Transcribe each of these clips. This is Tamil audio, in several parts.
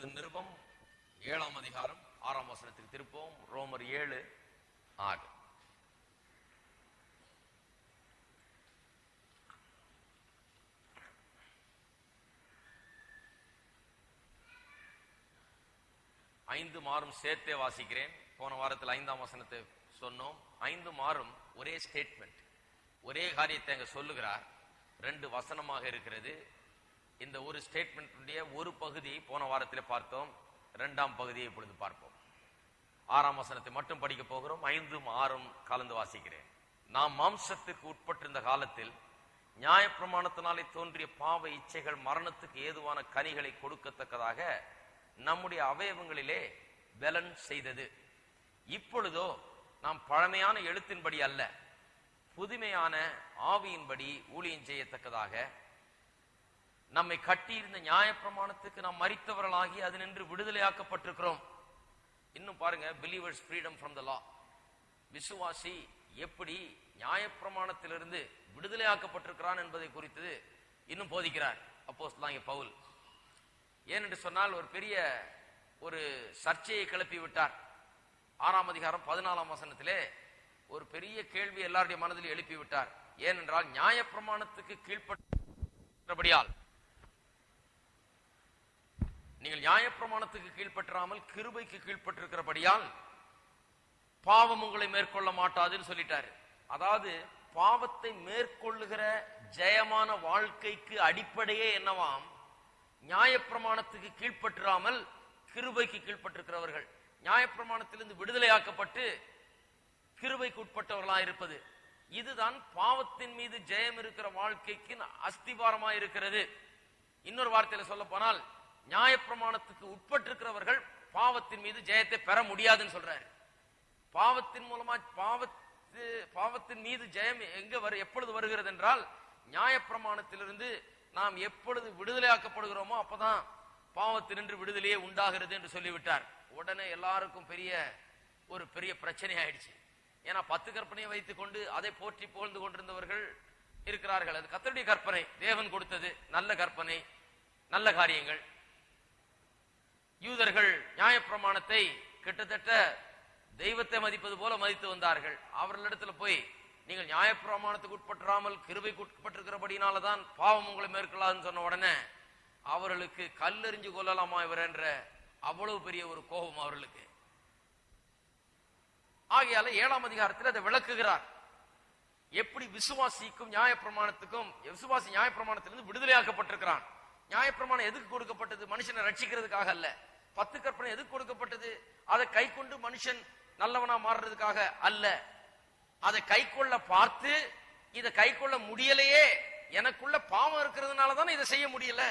இப்பொழுது நிருபம் 7ஆம் அதிகாரம் 6ஆம் வசனத்துக்கு திருப்போம். ரோமர் 7:6. ஐந்து மாறும் சேர்த்தே வாசிக்கிறேன். போன வாரத்தில் 5ஆம் வசனத்தை சொன்னோம். 5 மாறும் ஒரே ஸ்டேட்மெண்ட், ஒரே காரியத்தை அங்க சொல்லுகிறார். 2 வசனமாக இருக்கிறது. இந்த ஒரு ஸ்டேட்மெண்ட் ஒரு பகுதி போன வாரத்தில் பார்த்தோம். 2ஆம் பகுதியை இப்பொழுது பார்ப்போம். 6ஆம் வசனத்தை மட்டும் படிக்க போகிறோம். 5 6 கலந்து வாசிக்கிறேன். நாம் மாம்சத்துக்கு உட்பட்டிருந்த காலத்தில் நியாயப்பிரமாணத்தினாலே தோன்றிய பாவ இச்சைகள் மரணத்துக்கு ஏதுவான கனிகளை கொடுக்கத்தக்கதாக நம்முடைய அவயவங்களிலே பலன் செய்தது. இப்பொழுதோ நாம் பழமையான எழுத்தின்படி அல்ல, புதுமையான ஆவியின்படி ஊழியம் செய்யத்தக்கதாக நம்மை கட்டியிருந்த நியாயப்பிரமாணத்துக்கு நாம் மரித்தவர்களாகி அது நின்று விடுதலையாக்கப்பட்டிருக்கிறோம். இன்னும் பாருங்க, பிலீவர்ஸ் ஃப்ரீடம் ஃப்ரம் த லா. விசுவாசி எப்படி நியாயப்பிரமாணத்திலிருந்து விடுதலையாக்கப்பட்டிருக்கிறான் என்பதை குறித்து இன்னும் போதிக்கிறார் அப்போஸ்தலனாகிய பவுல். ஏனென்று சொன்னால் ஒரு பெரிய ஒரு சர்ச்சையை கிளப்பி விட்டார். 6ஆம் அதிகாரம் 14ஆம் வசனத்திலே ஒரு பெரிய கேள்வி எல்லாருடைய மனதில் எழுப்பி விட்டார். ஏனென்றால் நியாயப்பிரமாணத்துக்கு கீழ்ப்பட்டபடியால், நீங்கள் நியாயப்பிரமாணத்துக்கு கீழ்ப்பற்றாமல் கிருபைக்கு கீழ்ப்பட்டிருக்கிறபடியால் பாவம் உங்களை மேற்கொள்ள மாட்டாதுன்னு சொல்லிட்டாரு. அதாவது பாவத்தை மேற்கொள்ளுகிற ஜெயமான வாழ்க்கைக்கு அடிப்படையே என்னவாம்? நியாயப்பிரமாணத்துக்கு கீழ்ப்பற்றாமல் கிருபைக்கு கீழ்ப்பட்டிருக்கிறவர்கள், நியாயப்பிரமாணத்திலிருந்து விடுதலையாக்கப்பட்டு கிருபைக்கு உட்பட்டவர்களாக இருப்பது. இதுதான் பாவத்தின் மீது ஜெயம் இருக்கிற வாழ்க்கைக்கு அஸ்திபாரமாக இருக்கிறது. இன்னொரு வார்த்தையில சொல்ல போனால், நியாயப்பிரமாணத்துக்கு உட்பட்டிருக்கிறவர்கள் பாவத்தின் மீது ஜெயத்தை பெற முடியாதுன்னு சொல்றாரு. பாவத்தின் மூலமா பாவத்தின் மீது ஜெயம் எப்பொழுது வருகிறது என்றால், நியாயப்பிரமாணத்திலிருந்து நாம் எப்பொழுது விடுதலையாக்கப்படுகிறோமோ அப்பதான் பாவத்தினின்று விடுதலையே உண்டாகிறது என்று சொல்லிவிட்டார். உடனே எல்லாருக்கும் ஒரு பெரிய பிரச்சனை ஆயிடுச்சு. ஏன்னா 10 கற்பனையை வைத்துக் கொண்டு அதை போற்றி புகழ்ந்து கொண்டிருந்தவர்கள் இருக்கிறார்கள். அது கர்த்தருடைய கற்பனை, தேவன் கொடுத்தது, நல்ல கற்பனை, நல்ல காரியங்கள். யூதர்கள் நியாயப்பிரமாணத்தை கிட்டத்தட்ட தெய்வத்தை மதிப்பது போல மதித்து வந்தார்கள். அவர்களிடத்துல போய், நீங்கள் நியாயப்பிரமாணத்துக்கு உட்பற்றாமல் கிருபைக்கு உட்பட்டிருக்கிறபடினாலதான் பாவம் உங்களை மேற்கொள்ளாதுன்னு சொன்ன உடனே அவர்களுக்கு கல்லெறிஞ்சு கொள்ளலாமா இவர் என்ற அவ்வளவு பெரிய ஒரு கோபம் அவர்களுக்கு. ஆகையால 7ஆம் அதிகாரத்தில் அதை விளக்குகிறார். எப்படி விசுவாசிக்கும் நியாயப்பிரமாணத்துக்கும், விசுவாசி நியாயப்பிரமாணத்திலிருந்து விடுதலையாக்கப்பட்டிருக்கிறான். நியாயப்பிரமாணம் எதுக்கு கொடுக்கப்பட்டது? மனுஷனை ரட்சிக்கிறதுக்காக அல்ல. 10 கற்பனை எதுக்கு கொடுக்கப்பட்டது? அதை கை கொண்டு மனுஷன் நல்லவனா மாறுறதுக்காக அல்ல. அதை கை கொள்ள பார்த்து இதை கை கொள்ள முடியலையே, எனக்குள்ள பாவம் இருக்கிறதுனால தான் இதை செய்ய முடியல,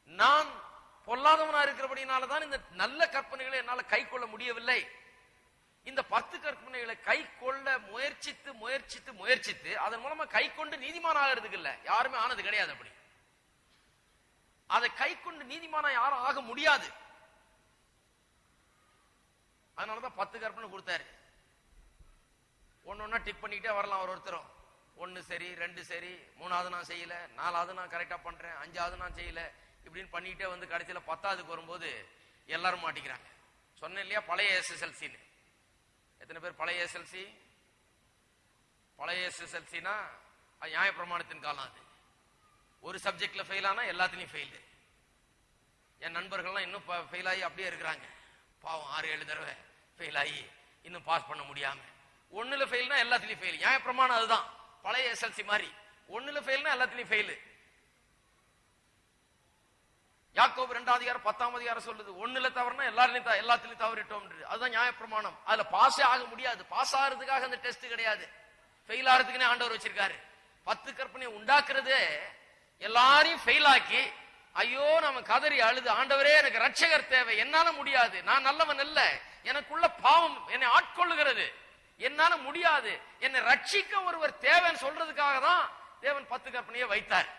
நான் பொல்லாதவனா இருக்கிறபடினாலதான் இந்த நல்ல கற்பனைகளை என்னால கை கொள்ள முடியவில்லை. இந்த 10 கற்பனைகளை கை கொள்ள முயற்சித்து முயற்சித்து முயற்சித்து அதன் மூலமா கை கொண்டு நீதிமான ஆகிறதுக்கு இல்ல, யாருமே ஆனது கிடையாது. அப்படி அதை கை கொண்டு நீதிமான யாரும் ஆக முடியாது. அதனாலதான் 10 கற்பனை கொடுத்தாரு. ஒன்னொன்னா டிக் பண்ணிக்கிட்டே வரலாம். ஒருத்தரும் 1 சரி, 2 சரி, 3ஆவது நான் செய்யல, 4ஆவது நான் கரெக்டா பண்றேன், 5ஆவது நான் செய்யல, இப்படின்னு பண்ணிட்டே வந்து கடைசியில 10ஆவதுக்கு வரும்போது எல்லாரும் மாட்டிக்கிறாங்க. சொன்னேன் இல்லையா, பழைய SSLC. எத்தனை பேர் பழைய SSLC? பழைய SSLCனா அது நியாயப்பிரமாணத்தின் காலம். அது ஒரு சப்ஜெக்ட்ல ஃபெயில் ஆனா எல்லாத்துலயும் ஃபெயில். என் நண்பர்கள்லாம் இன்னும் ஃபெயில் ஆகி அப்படியே இருக்கிறாங்க. பாவம் 6-7 தடவை ஃபெயில் ஆகி இன்னும் பாஸ் பண்ண முடியாம. 1ல ஃபெயில்னா எல்லாத்துலயும் ஃபெயில். நியாயப்பிரமாணம் அதுதான், பழைய SSLC மாதிரி. 1ல ஃபெயில்னா எல்லாத்துலயும் ஃபெயில். யாக்கோபு 2ஆம் அதிகாரம் 10ஆம் அதிகாரம் சொல்லுது, 1ல தவறுனா எல்லாத்துலயும் தவறிட்டோம். அதுதான் நியாயப்பிரமாணம். அதுல பாஸே ஆக முடியாது. பாஸ் ஆகிறதுக்காக அந்த டெஸ்ட் கிடையாது, ஃபெயில் ஆகிறதுக்குன்னே ஆண்டவர் வச்சிருக்காரு. 10 கற்பனையை உண்டாக்குறதே எல்லாரையும் ஃபெயில் ஆக்கி, ஐயோ நம்ம கதறி அழுது, ஆண்டவரே எனக்கு ரட்சகர் தேவை, என்னால முடியாது, நான் நல்லவன் அல்ல, எனக்குள்ள பாவம் என்னை ஆட்கொள்ளுகிறது, என்னால முடியாது, என்னை ரட்சிக்க ஒருவர் தேவைன்னு சொல்றதுக்காக தான் தேவன் 10 கற்பனையை வைத்தார்.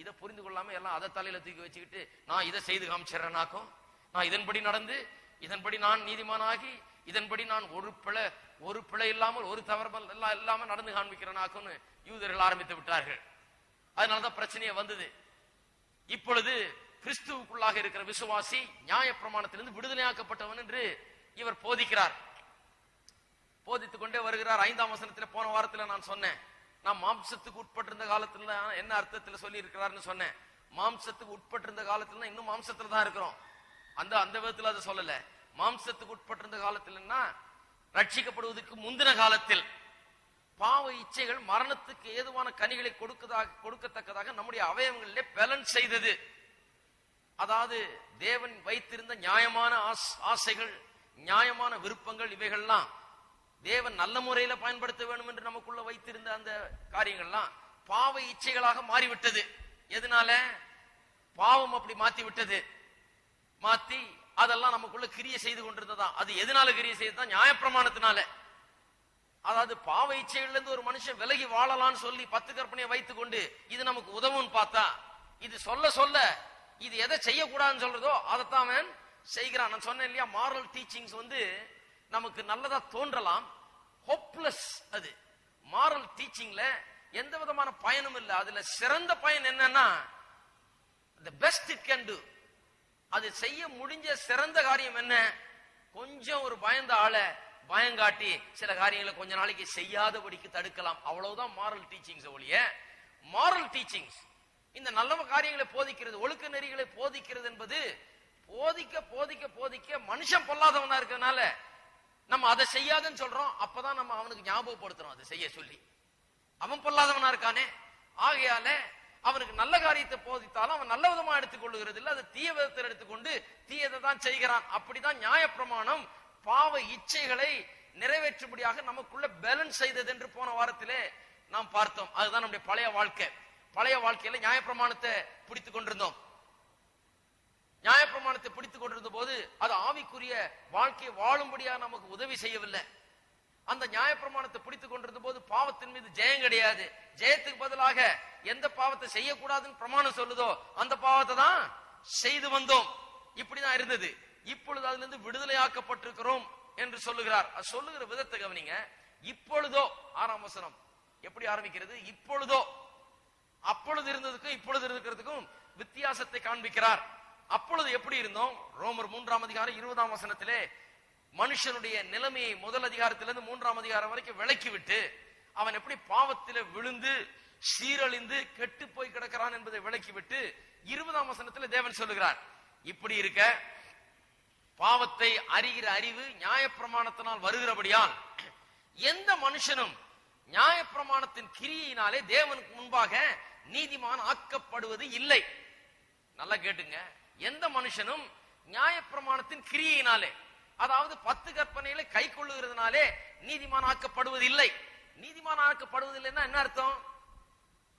இதை புரிந்து கொள்ளாம எல்லாம் அதை தலையில தூக்கி வச்சுக்கிட்டு, நான் இதை செய்து காமிச்சிடறேனாக்கும், நான் இதன்படி நடந்து, இதன்படி நான் நீதிமானாகி, இதன்படி நான் ஒரு பிழை இல்லாமல், ஒரு தவறு இல்லாம நடந்து காண்பிக்கிறேனாக்கும்னு யூதர்கள் ஆரம்பித்து விட்டார்கள். அதனாலதான் பிரச்சனையே வந்தது. இப்பொழுது கிறிஸ்துவுக்குள்ளாக இருக்கிற விசுவாசி நியாயப்பிரமாணத்திலிருந்து விடுதலையாக்கப்பட்டவன் என்று இவர் போதிக்கிறார். போதித்துக் கொண்டே வருகிறார். 5ஆம் வசனத்தில் போன வாரத்தில் நான் சொன்னேன், நான் மாம்சத்துக்கு உட்பட்டிருந்த காலத்துல என்ன அர்த்தத்தில் சொல்லி இருக்கிறார்னு சொன்னேன். மாம்சத்துக்கு உட்பட்டிருந்த காலத்துல இன்னும் மாம்சத்துல தான் இருக்கிறோம். அந்த விதத்தில் அதை சொல்லல. மாம்சத்துக்கு உட்பட்டிருந்த காலத்தில்னா ரட்சிக்கப்படுவதற்கு முந்தின காலத்தில் பாவ இச்சைகள் மரணத்துக்கு ஏதுவான கனிகளை கொடுக்கத்தக்கதாக நம்முடைய அவயவங்களிலே பேலன்ஸ் செய்தது. அதாவது தேவன் வைத்திருந்த நியாயமான ஆசைகள், நியாயமான விருப்பங்கள், இவைகள்லாம் தேவன் நல்ல முறையில பயன்படுத்த வேண்டும் என்று நமக்குள்ள வைத்திருந்த அந்த காரியங்கள்லாம் பாவ இச்சைகளாக மாறிவிட்டது. எதனால? பாவம் அப்படி மாத்தி விட்டது. மாத்தி அதெல்லாம் நமக்குள்ள கிரியை செய்து கொண்டிருந்ததா. அது எதனால கிரியை செய்ததான்? நியாயப்பிரமாணத்தினால. அதாவது பாவ இச்சைகள்ல இருந்து ஒரு மனுஷன் விலகி வாழலாம்னு சொல்லி 10 கற்பனையை வைத்துக் கொண்டு இது நமக்கு உதவும் பார்த்தா, இது சொல்ல சொல்ல இது எதை செய்யக்கூடாதுன்னு சொல்றதோ அதைத்தான் அவன் செய்கிறான். நான் சொன்னேன் இல்லையா, மாரல் டீச்சிங்ஸ் நமக்கு நல்லதா தோன்றலாம், ஹோப்லெஸ். அது மாரல் டீச்சிங்ல எந்த விதமான பயனும் இல்லை. அதுல சிறந்த பயன் என்னன்னா, the best it can do, அது செய்ய முடிஞ்ச சிறந்த காரியம் என்ன? கொஞ்சம் ஒரு பயந்த ஆளை பயங்காட்டி சில காரியங்களை கொஞ்ச நாளைக்கு செய்யாதபடிக்கு தடுக்கலாம். அவ்வளவுதான் மாரல் டீச்சிங்ஸ் ஒழிய, மாரல் டீச்சிங்ஸ் இந்த நல்ல காரியங்களை போதிக்கிறது, ஒழுக்க நெறிகளை போதிக்கிறது என்பது போதிக்க போதிக்க போதிக்க மனுஷன் பொல்லாதவனா இருக்கிறதுனால நம்ம அதை செய்யாதுன்னு சொல்றோம். அப்பதான் நம்ம அவனுக்கு ஞாபகப்படுத்துறோம் அதை செய்ய சொல்லி. அவன் பொல்லாதவனா இருக்கானே, ஆகையால அவனுக்கு நல்ல காரியத்தை போதித்தாலும் அவன் நல்ல விதமா எடுத்துக்கொள்ளுகிறது இல்லை, அது தீய விதத்தில் எடுத்துக்கொண்டு தீயதை தான் செய்கிறான். அப்படிதான் நியாயப்பிரமாணம் பாவ இச்சைகளை நிறைவேற்றும்படியாக நமக்குள்ள பேலன்ஸ் செய்தது என்று போன வாரத்திலே நாம் பார்த்தோம். அதுதான் நம்முடைய பழைய வாழ்க்கை. பழைய வாழ்க்கையில நியாயப்பிரமாணத்தை பிடித்துக் கொண்டிருந்தோம். நியாயப்பிரமாணத்தை பிடித்துக் கொண்டிருந்த போது அது ஆவிக்குரிய வாழ்க்கையை வாழும்படியாக நமக்கு உதவி செய்யவில்லை. அந்த நியாயப்பிரமாணத்தை பிடித்துக் கொண்டிருந்த போது பாவத்தின் மீது ஜெயம் கிடையாது. ஜெயத்துக்கு பதிலாக எந்த பாவத்தை செய்யக்கூடாதுன்னு பிரமாணம் சொல்லுதோ அந்த பாவத்தை தான் செய்து வந்தோம். இப்படிதான் இருந்தது. இப்பொழுது அதுல இருந்து விடுதலையாக்கப்பட்டிருக்கிறோம் என்று சொல்லுகிறார். சொல்லுகிற விதத்தை கவனிங்க. இப்பொழுதோ 6ஆம் வசனம் எப்படி ஆரம்பிக்கிறது? இப்பொழுதோ. அப்பொழுது இருந்ததுக்கும் இப்பொழுது இருக்கிறதுக்கும் வித்தியாசத்தை காண்பிக்கிறார். அப்பொழுது எப்படி இருந்தோம்? ரோமர் 3ஆம் அதிகாரம் 20ஆம் வசனத்திலே மனுஷனுடைய நிலைமையை முதல் அதிகாரத்திலிருந்து 3ஆம் அதிகாரம் வரைக்கும் விளக்கி விட்டு அவன் எப்படி பாவத்திலே விழுந்து சீரழிந்து கெட்டு போய் கிடக்கிறான் என்பதை விளக்கிவிட்டு 20ஆம் வசனத்தில் தேவன் சொல்லுகிறார், இப்படி இருக்க பாவத்தை அறிகிற அறிவு நியாயப்பிரமாணத்தினால் வருகிறபடியால் எந்த மனுஷனும் நியாயப்பிரமாணத்தின் கிரியினாலே தேவனுக்கு முன்பாக நீதிமான் ஆக்கப்படுவது இல்லை. நல்லா கேட்டுங்க. எந்த மனுஷனும் நியாயப்பிரமாணத்தின் கிரியினாலே, அதாவது 10 கற்பனைகளை கை கொள்ளுகிறதுனாலே நீதிமான் ஆக்கப்படுவது இல்லை. நீதிமான் ஆக்கப்படுவதில்லைன்னா என்ன அர்த்தம்?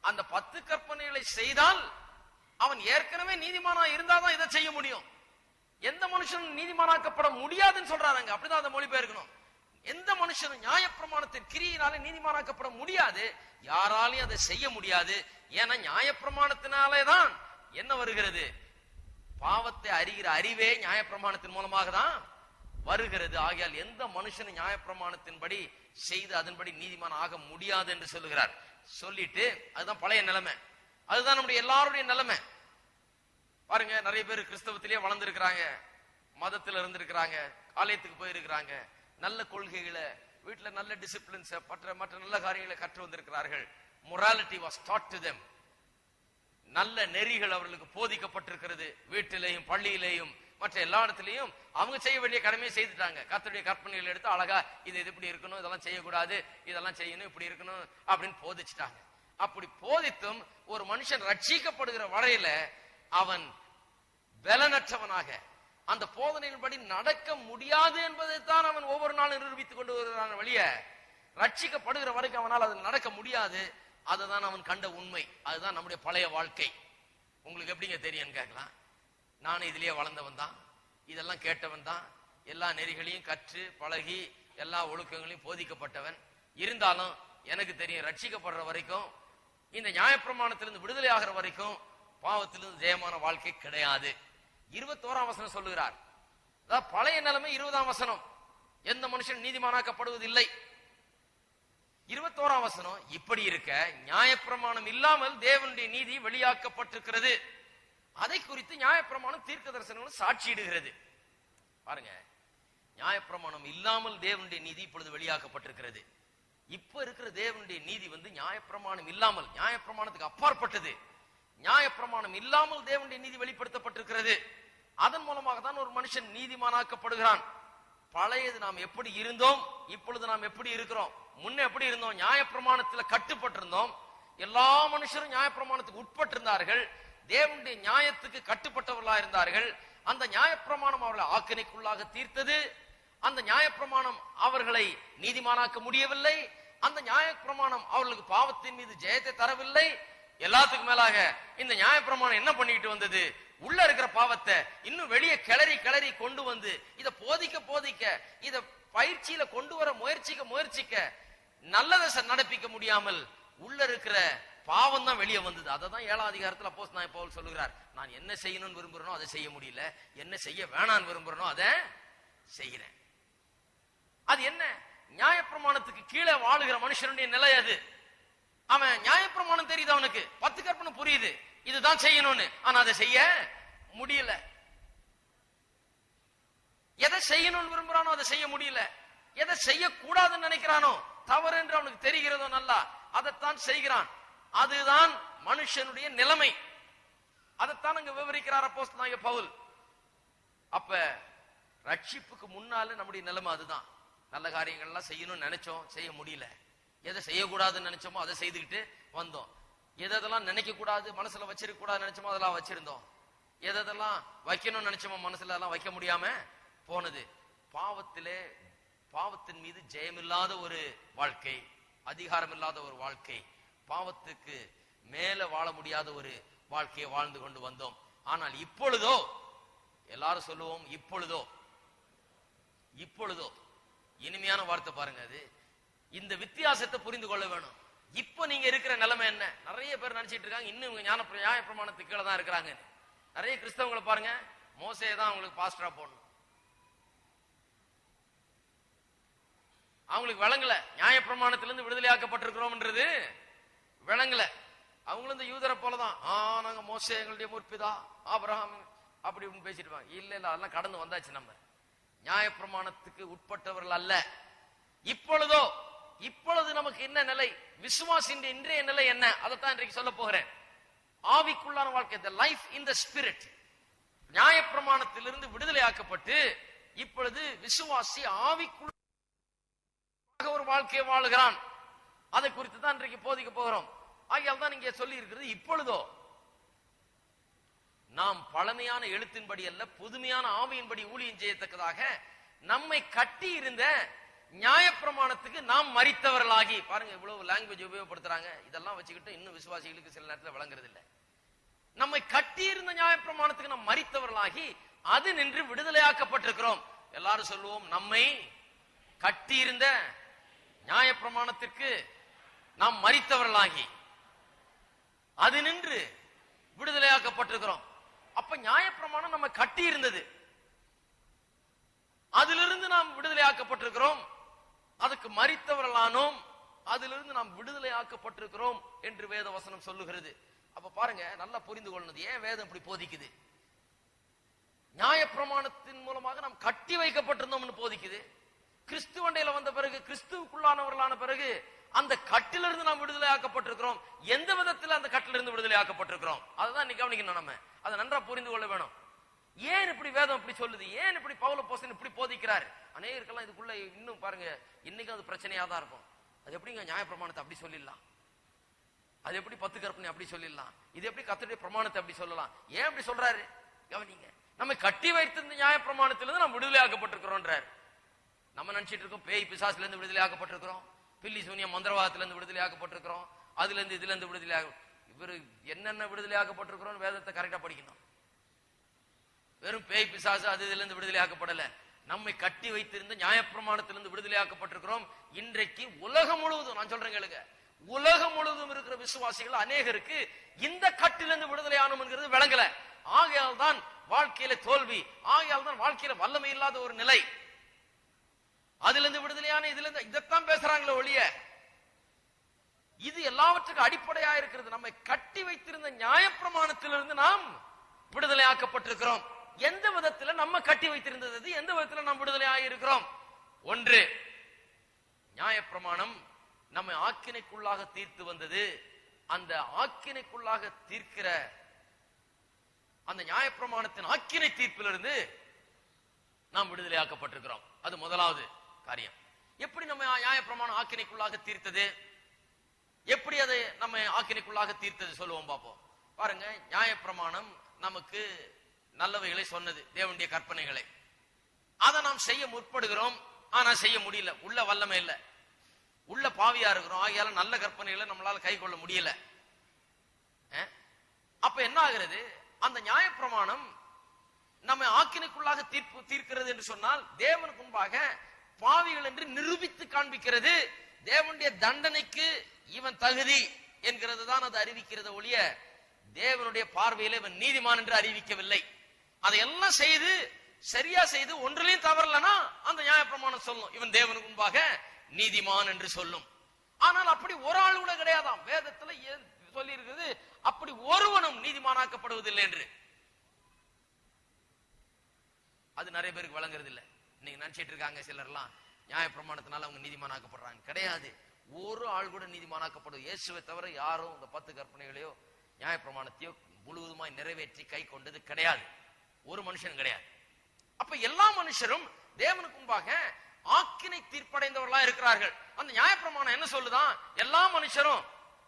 அந்த 10 கற்பனைகளை செய்தால் அவன் ஏற்கனவே நீதிமானா இருந்தாதான் இதை செய்ய முடியும். எந்த மனுஷனும் நீதிமானாக்கப்பட முடியாதுன்னு சொல்றாங்க. அப்படிதான் அந்த மொழிபெயர்க்கணும். எந்த மனுஷனும் நியாயப்பிரமாணத்தின் கிரியினாலே நீதிமானாக்கப்பட முடியாது. யாராலையும் அதை செய்ய முடியாது. ஏன்னா நியாயப்பிரமாணத்தினாலே தான் என்ன வருகிறது? பாவத்தை அறிகிற அறிவே நியாயப்பிரமாணத்தின் மூலமாக தான் வருகிறது. ஆகையால் எந்த மனுஷனும் நியாயப்பிரமாணத்தின்படி செய்து அதன்படி நீதிமான் ஆக முடியாது என்று சொல்லுகிறார். சொல்லிட்டு அதுதான் பழைய நிலைமை, அதுதான் நம்முடைய எல்லாருடைய நிலைமை. பாருங்க, நிறைய பேர் கிறிஸ்தவத்திலேயே வளர்ந்துருக்கிறாங்க, மதத்தில் இருந்திருக்கிறாங்க, ஆலயத்துக்கு போயிருக்கிறாங்க, நல்ல கொள்கைகளை வீட்டில் நல்ல டிசிப்ளின்ஸ் மற்ற நல்ல காரியங்களை கற்று வந்திருக்கிறார்கள். Morality was dot to them. நல்ல நெறிகள் அவர்களுக்கு போதிக்கப்பட்டிருக்கிறது. வீட்டிலேயும் பள்ளியிலேயும் மற்ற எல்லா இடத்திலையும் அவங்க செய்ய வேண்டிய கடமையை செய்துட்டாங்க. கர்த்தருடைய கற்பனைகள் எடுத்து அழகா இது இப்படி இருக்கணும், இதெல்லாம் செய்யக்கூடாது, இதெல்லாம் செய்யணும், இப்படி இருக்கணும் அப்படின்னு போதிச்சுட்டாங்க. அப்படி போதித்தும் ஒரு மனுஷன் ரட்சிக்கப்படுகிற வரையில அவன் பலனற்றவனாக அந்த போதனையின்படி நடக்க முடியாது என்பதைத்தான் அவன் ஒவ்வொரு நாளும் நிரூபித்துக் கொண்டு வருகிறான். வழிய ரட்சிக்கப்படுகிற வரைக்கும் அவனால் அது நடக்க முடியாது. அதுதான் அவன் கண்ட உண்மை. அதுதான் நம்முடைய பழைய வாழ்க்கை. உங்களுக்கு எப்படிங்க தெரியும் கேட்கலாம். நானும் இதுலயே வளர்ந்தவன் தான், இதெல்லாம் கேட்டவன் தான், எல்லா நெறிகளையும் கற்று பழகி எல்லா ஒழுக்கங்களையும் போதிக்கப்பட்டவன். இருந்தாலும் எனக்கு தெரியும், ரட்சிக்கப்படுற வரைக்கும் இந்த நியாயப்பிரமாணத்திலிருந்து விடுதலை ஆகிற வரைக்கும் பாவத்திலிருந்து ஜெயமான வாழ்க்கை கிடையாது. 21ஆம் வசனம் சொல்லுகிறார். பழைய நிலைமை 20ஆம் வசனம், எந்த மனுஷன் நீதிமானாக்கப்படுவதில்லை. 21ஆம் வசனம், இப்படி இருக்க நியாயப்பிரமாணம் இல்லாமல் தேவனுடைய நீதி வெளியாக்கப்பட்டிருக்கிறது. அதை குறித்து நியாயப்பிரமாணம் தீர்க்க தரிசனங்களும் சாட்சியிடுகிறது. பாருங்க, நியாயப்பிரமாணம் இல்லாமல் தேவனுடைய நீதி இப்பொழுது வெளியாக்கப்பட்டிருக்கிறது. இப்ப இருக்கிற தேவனுடைய நீதி நியாயப்பிரமாணம் இல்லாமல், நியாயப்பிரமாணத்துக்கு அப்பாற்பட்டது. நியாயப்பிரமாணம் இல்லாமல் தேவனுடைய நீதி வெளிப்படுத்தப்பட்டிருக்கிறது. அதன் மூலமாக தான் ஒரு மனுஷன் நீதிமானாக்கப்படுகிறான். பழையது நாம் எப்படி இருந்தோம், இப்பொழுது நாம் எப்படி இருக்கிறோம். முன்ன எப்படி இருந்தோம்? நியாயப்பிரமாணத்தில் கட்டுப்பட்டிருந்தோம். எல்லா மனுஷரும் நியாயப்பிரமாணத்துக்கு உட்பட்டிருந்தார்கள். தேவனுடைய நியாயத்துக்கு கட்டுப்பட்டவர்களா இருந்தார்கள். அந்த நியாயப்பிரமாணம் அவர்களை ஆக்கினைக்குள்ளாக தீர்த்தது. அந்த நியாயப்பிரமாணம் அவர்களை நீதிமானாக்க முடியவில்லை. அந்த நியாயப்பிரமாணம் அவர்களுக்கு பாவத்தின் மீது ஜெயத்தை தரவில்லை. எல்லாத்துக்கும் மேலாக இந்த நியாயப்பிரமாணம் என்ன பண்ணிட்டு வந்தது? உள்ள இருக்கிற பாவத்தை இன்னும் வெளியே கிளறி கொண்டு வந்து இதை போதிக்க இத பயிற்சியில கொண்டு வர முயற்சிக்க நல்லதை நடப்பிக்க முடியாமல் உள்ள இருக்கிற பாவம் தான் வெளியே வந்தது. அதை தான் 7ஆம் அதிகாரத்தில் அப்போஸ்தலனாகிய பவுல் சொல்லுகிறார். நான் என்ன செய்யணும்னு விரும்புறேனோ அதை செய்ய முடியல, என்ன செய்ய வேணான்னு விரும்புறேனோ அதை செய்கிறேன். அது என்ன? நியாயப்பிரமாணத்துக்கு கீழே வாழுகிற மனுஷனுடைய நிலை அது. அவன் நியாயப்பிரமாணம் தெரியுது, அவனுக்கு 10 கற்பனை புரியுது, இதுதான் செய்யணும்னு. ஆனா அதை செய்ய முடியல. எதை செய்யணும்னு விரும்புறானோ அதை செய்ய முடியல. எதை செய்யக்கூடாதுன்னு நினைக்கிறானோ, தவறு என்று அவனுக்கு தெரிகிறதோ நல்லா, அதைத்தான் செய்கிறான். அதுதான் மனுஷனுடைய நிலைமை. அதைத்தான் அங்க விவரிக்கிறார் அப்போஸ்தலனாகிய பவுல். அப்ப ரட்சிப்புக்கு முன்னால நம்முடைய நிலைமை அதுதான். நல்ல காரியங்கள்லாம் செய்யணும்னு நினைச்சோம், செய்ய முடியல. எதை செய்யக்கூடாதுன்னு நினைச்சோமோ அதை செய்துக்கிட்டு வந்தோம். எதெல்லாம் நினைக்க கூடாது, மனசுல வச்சிருக்க கூடாது நினைச்சோமோ அதெல்லாம் வச்சிருந்தோம். எதெல்லாம் வைக்கணும்னு நினைச்சோமோ மனசுல எல்லாம் வைக்க முடியாம போனது. பாவத்தின் மீது ஜெயமில்லாத ஒரு வாழ்க்கை, அதிகாரம் இல்லாத ஒரு வாழ்க்கை, பாவத்துக்கு மேல வாழ முடியாத ஒரு வாழ்க்கையை வாழ்ந்து கொண்டு வந்தோம். ஆனால் இப்பொழுதோ, எல்லாரும் சொல்லுவோம் இப்பொழுதோ, இனிமையான வார்த்தை பாருங்க. அது இந்த வித்தியாசத்தை புரிந்து கொள்ள வேணும். இப்ப நீங்க இருக்கிற நிலைமை என்ன? நிறைய பேர் நினைச்சிட்டு இருக்காங்க இன்னும் நியாயப்பிரமாணத்துக்கு கீழே தான் இருக்கிறாங்க. நிறைய கிறிஸ்தவங்களை பாருங்க, மோசே தான் அவங்களுக்கு பாஸ்டரா போடணும். அவங்களுக்கு விளங்கல நியாயப்பிரமாணத்திலிருந்து விடுதலையாக்கப்பட்டிருக்கிறோம்ன்றது விளங்கல. அவங்களும் இந்த யூதரை போலதான், நாங்க மோசே எங்களுடைய முற்பிதா ஆபிரகாம் அப்படி இப்படின்னு பேசிட்டு இருப்பாங்க. இல்ல அதெல்லாம் கடந்து வந்தாச்சு. நம்ம நியாயப்பிரமாணத்துக்கு உட்பட்டவர்கள் அல்ல. இப்பொழுது நமக்கு என்ன நிலை? விசுவாசின் இன்றைய நிலை என்ன? அதைத்தான் இன்றைக்கு சொல்ல போகிறேன். ஆவிக்குள்ளான வாழ்க்கை, the life in the spirit. நியாயப்பிரமாணத்திலிருந்து விடுதலையாக்கப்பட்டு இப்பொழுது விசுவாசி ஆவிக்குள்ள ஒரு வாழ்க்கையை வாழுகிறான். அதை குறித்து தான் இன்றைக்கு போதிக்க போகிறோம். ஆகையால் தான் இங்கே சொல்லி இருக்கிறது இப்பொழுதோ. நாம் பழமையான எழுத்தின்படி அல்ல, புதுமையான ஆவியின்படி ஊழியம் செய்யத்தக்கதாக நம்மை கட்டி இருந்த நியாயப்பிரமாணத்துக்கு நாம் மரித்தவர்களாகி. பாருங்க, இவ்வளவு லாங்குவேஜ் உபயோகப்படுத்துறாங்க. இதெல்லாம் வச்சுக்கிட்டு இன்னும் விசுவாசிகளுக்கு சில நேரத்தில் விளங்குறது இல்லை. நம்மை கட்டி இருந்த நியாயப்பிரமாணத்துக்கு நாம் மரித்தவர்களாகி அது நின்று விடுதலையாக்கப்பட்டிருக்கிறோம். எல்லாரும் சொல்லுவோம், நம்மை கட்டி இருந்த நியாயப்பிரமாணத்திற்கு நாம் மரித்தவர்களாகி அது நின்று விடுதலையாக்கப்பட்டிருக்கிறோம். அப்ப நியாயப்பிரமாணம் நம்ம கட்டி இருந்தது, அதிலிருந்து நாம் விடுதலையாக்கப்பட்டிருக்கிறோம். அதுக்கு மரித்தவர்களானோம், அதிலிருந்து நாம் விடுதலையாக்கப்பட்டிருக்கிறோம் என்று வேத வசனம் சொல்லுகிறது. அப்ப பாருங்க, நல்லா புரிந்து கொள்ளணும் ஏன் வேதம் இப்படி போதிக்குது. நியாயப்பிரமாணத்தின் மூலமாக நாம் கட்டி வைக்கப்பட்டிருந்தோம்னு போதிக்குது. கிறிஸ்துவண்டையில வந்த பிறகு, கிறிஸ்துவுக்குள்ளானவர்களான பிறகு அந்த கட்டிலிருந்து நாம் விடுதலையாக்கப்பட்டிருக்கிறோம். எந்த விதத்தில் அந்த கட்டிலிருந்து விடுதலையாக்கப்பட்டிருக்கிறோம் அதுதான் இன்னைக்கு கவனிக்கணும். நம்ம அதை நன்றா புரிந்து கொள்ள வேணும். ஏன் இப்படி வேதம் இப்படி சொல்லுது? ஏன் இப்படி பவுல் அப்போஸ்தலன் இப்படி போதிக்கிறார்? அநேகருக்கெல்லாம் இதுக்குள்ள இன்னும் பாருங்க, இன்னைக்கும் அது பிரச்சனையா தான் இருக்கும். அது எப்படிங்க நியாயப்பிரமாணத்தை அப்படி சொல்லிடலாம்? அது எப்படி 10 கற்பனை அப்படி சொல்லிடலாம்? இது எப்படி கர்த்தருடைய பிரமாணத்தை அப்படி சொல்லலாம்? ஏன் அப்படி சொல்றாரு? கவனிங்க, நம்ம கட்டி வைத்திருந்த நியாயப்பிரமாணத்திலிருந்து நாம் விடுதலையாக்கப்பட்டிருக்கிறோம். நம்ம நினைச்சிட்டு இருக்கோம் பேய் பிசாசுல இருந்து விடுதலையாக்கப்பட்டிருக்கிறோம், பில்லி சூனியம் மந்திரவாதத்திலிருந்து விடுதலையாக்கப்பட்டிருக்கிறோம், அதுல இருந்து இதுல இருந்து விடுதலையாக. இவரு என்னென்ன விடுதலையாக்கப்பட்டிருக்கிறோம் வேதத்தை கரெக்டா படிக்கணும். வெறும் பேய் பிசாசு அது இதுல இருந்து விடுதலையாக்கப்படல, நம்மை கட்டி வைத்திருந்த நியாயப்பிரமாணத்திலிருந்து விடுதலையாக்கப்பட்டிருக்கிறோம். இன்றைக்கு உலகம் முழுவதும், நான் சொல்றேன் கேளுங்க, உலகம் முழுவதும் இருக்கிற விசுவாசிகள் அநேகருக்கு இந்த கட்டிலிருந்து விடுதலையானோம்ங்கிறது விளங்கல. ஆகையால் தான் வாழ்க்கையில தோல்வி, ஆகையால் தான் வாழ்க்கையில வல்லமை இல்லாத ஒரு நிலை. அதுல இருந்து விடுதலையான இதுல இருந்து இதைத்தான் பேசுறாங்களோ ஒழிய, இது எல்லாவற்றுக்கும் அடிப்படையா இருக்கிறது. நம்மை கட்டி வைத்திருந்த நியாயப்பிரமாணத்திலிருந்து நாம் விடுதலை ஆக்கப்பட்டிருக்கிறோம். எந்த விதத்துல நம்ம கட்டி வைத்திருந்தது, எந்த விதத்துல நாம் விடுதலை ஆகியிருக்கிறோம்? ஒன்று, நியாயப்பிரமாணம் நம்மை ஆக்கினைக்குள்ளாக தீர்த்து வந்தது. அந்த ஆக்கினைக்குள்ளாக தீர்க்கிற அந்த நியாயப்பிரமாணத்தின் ஆக்கினை தீர்ப்பிலிருந்து நாம் விடுதலை ஆக்கப்பட்டிருக்கிறோம். அது முதலாவது காரியம். எப்படி நம்ம நியாயப்பிரமாணம் ஆக்கினைக்குள்ளாக தீர்த்தது, எப்படி அதை நம்ம ஆக்கினைக்குள்ளாக தீர்த்தது சொல்லுவோம் பார்ப்போம். பாருங்க, நியாயப்பிரமாணம் நமக்கு நல்லவைகளை சொன்னது, தேவனுடைய கற்பனைகளை. அதை நாம் செய்ய முற்படுகிறோம், ஆனா செய்ய முடியல, உள்ள வல்லமை இல்ல, உள்ள பாவியா இருக்கிறோம். ஆகையால நல்ல கற்பனைகளை நம்மளால கை கொள்ள முடியல. அப்ப என்ன ஆகிறது, அந்த நியாயப்பிரமாணம் நம்மை ஆக்கினைக்குள்ளாக தீர்க்கிறது என்று சொன்னால் தேவனுக்கு முன்பாக பாவிகள் என்று நிரூபித்து காண்பிக்கிறது. தேவனுடைய தண்டனைக்கு இவன் தகுதி என்கிறது தான் அது அறிவிக்கிறது ஒழிய தேவனுடைய பார்வையில இவன் நீதிமான் என்று அறிவிக்கவில்லை. அதையெல்லாம் செய்து சரியா செய்து ஒன்றிலையும் தவறலனா அந்த நியாயப்பிரமாணம் சொல்லும் இவன் தேவனுக்கு முன்பாக நீதிமான் என்று சொல்லும். ஆனால் அப்படி ஒரு ஆள் கூட கிடையாதாம். வேதத்துல சொல்லி இருக்குது, அப்படி ஒருவனும் நீதிமானாக்கப்படுவதில்லை என்று. அது நிறைய பேருக்கு வழங்குறது இல்லை. நீங்க நினைச்சிட்டு இருக்காங்க சிலர்லாம் நியாயப்பிரமாணத்தினால அவங்க நீதிமானாக்கப்படுறாங்க. கிடையாது. ஒரு ஆள் கூட நீதிமானாக்கப்படுவது இயேசுவை தவிர யாரும் இந்த 10 கற்பனைகளையோ நியாயப்பிரமாணத்தையோ முழுவதுமாய் நிறைவேற்றி கை கொண்டது கிடையாது. ஒரு மனுஷன் கிடையாது. அப்ப எல்லா மனுஷரும் தேவனுக்கு முன்பாக ஆக்கினை தீர்ப்படைந்தவர்களா இருக்கிறார்கள். அந்த நியாயப்பிரமாணம் என்ன சொல்லுதான், எல்லா மனுஷரும்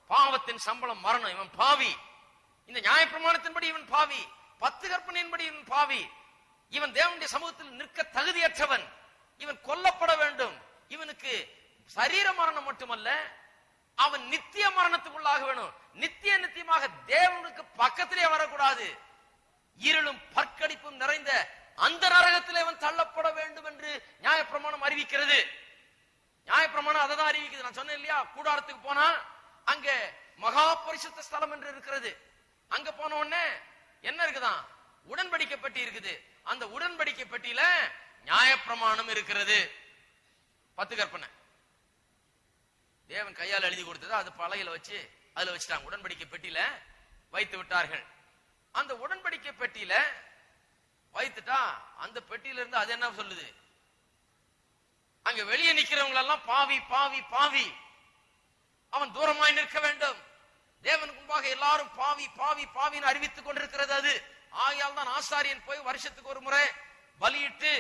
பாவத்தின் சம்பளம் மரணம், இவன் பாவி. இந்த நியாயப்பிரமாணத்தின்படி இவன் பாவி, 10 கற்பனையின்படி இவன் பாவி, இவன் தேவனுடைய சமூகத்தில் நிற்க தகுதியற்றவன், இவன் கொல்லப்பட வேண்டும், இவனுக்கு சரீர மரணம் மட்டுமல்ல அவன் நித்திய மரணத்துக்குள்ளாக வேணும், நித்தியமாக தேவனுக்கு பக்கத்திலே வரக்கூடாது, இருளும் பற்கடிப்பும் நிறைந்த அந்த நரகத்தில் அவன் தள்ளப்பட வேண்டும் என்று நியாயப்பிரமாணம் அறிவிக்கிறது. நியாயப்பிரமாணம் அதை தான் அறிவிக்கிறது. நான் சொன்னேன் இல்லையா, கூடாரத்துக்கு போனா அங்க மகா பரிசுத்த ஸ்தலம் என்று இருக்கிறது. அங்க போன உடனே என்ன இருக்குதான், உடன்படிக்கை பெட்டி இருக்குது. அந்த உடன்படிக்கை பெட்டியில நியாயப்பிரமாணம் இருக்கிறது. 10 கற்பனை தேவன் கையால் எழுதி கொடுத்தது. அது பலகையில வச்சு அதுல வச்சுட்டாங்க, உடன்படிக்கை பெட்டியில வைத்து விட்டார்கள். அந்த உடன்படிக்கை பெட்டியில வைத்துட்டா அந்த பெட்டியில இருந்து அது என்ன சொல்லுது, அங்க வெளியே நிக்கிறவங்க எல்லாம் பாவி பாவி பாவி, அவன் தூரமாய் நிற்க வேண்டும். தேவனுக்கு முன்பாக எல்லாரும் பாவி பாவி பாவின்னு அறிவித்துக் கொண்டிருக்கிறது அது. ஆகையால் தான் ஆசாரியன் போய் வருஷத்துக்கு ஒரு முறை பலியிட்டு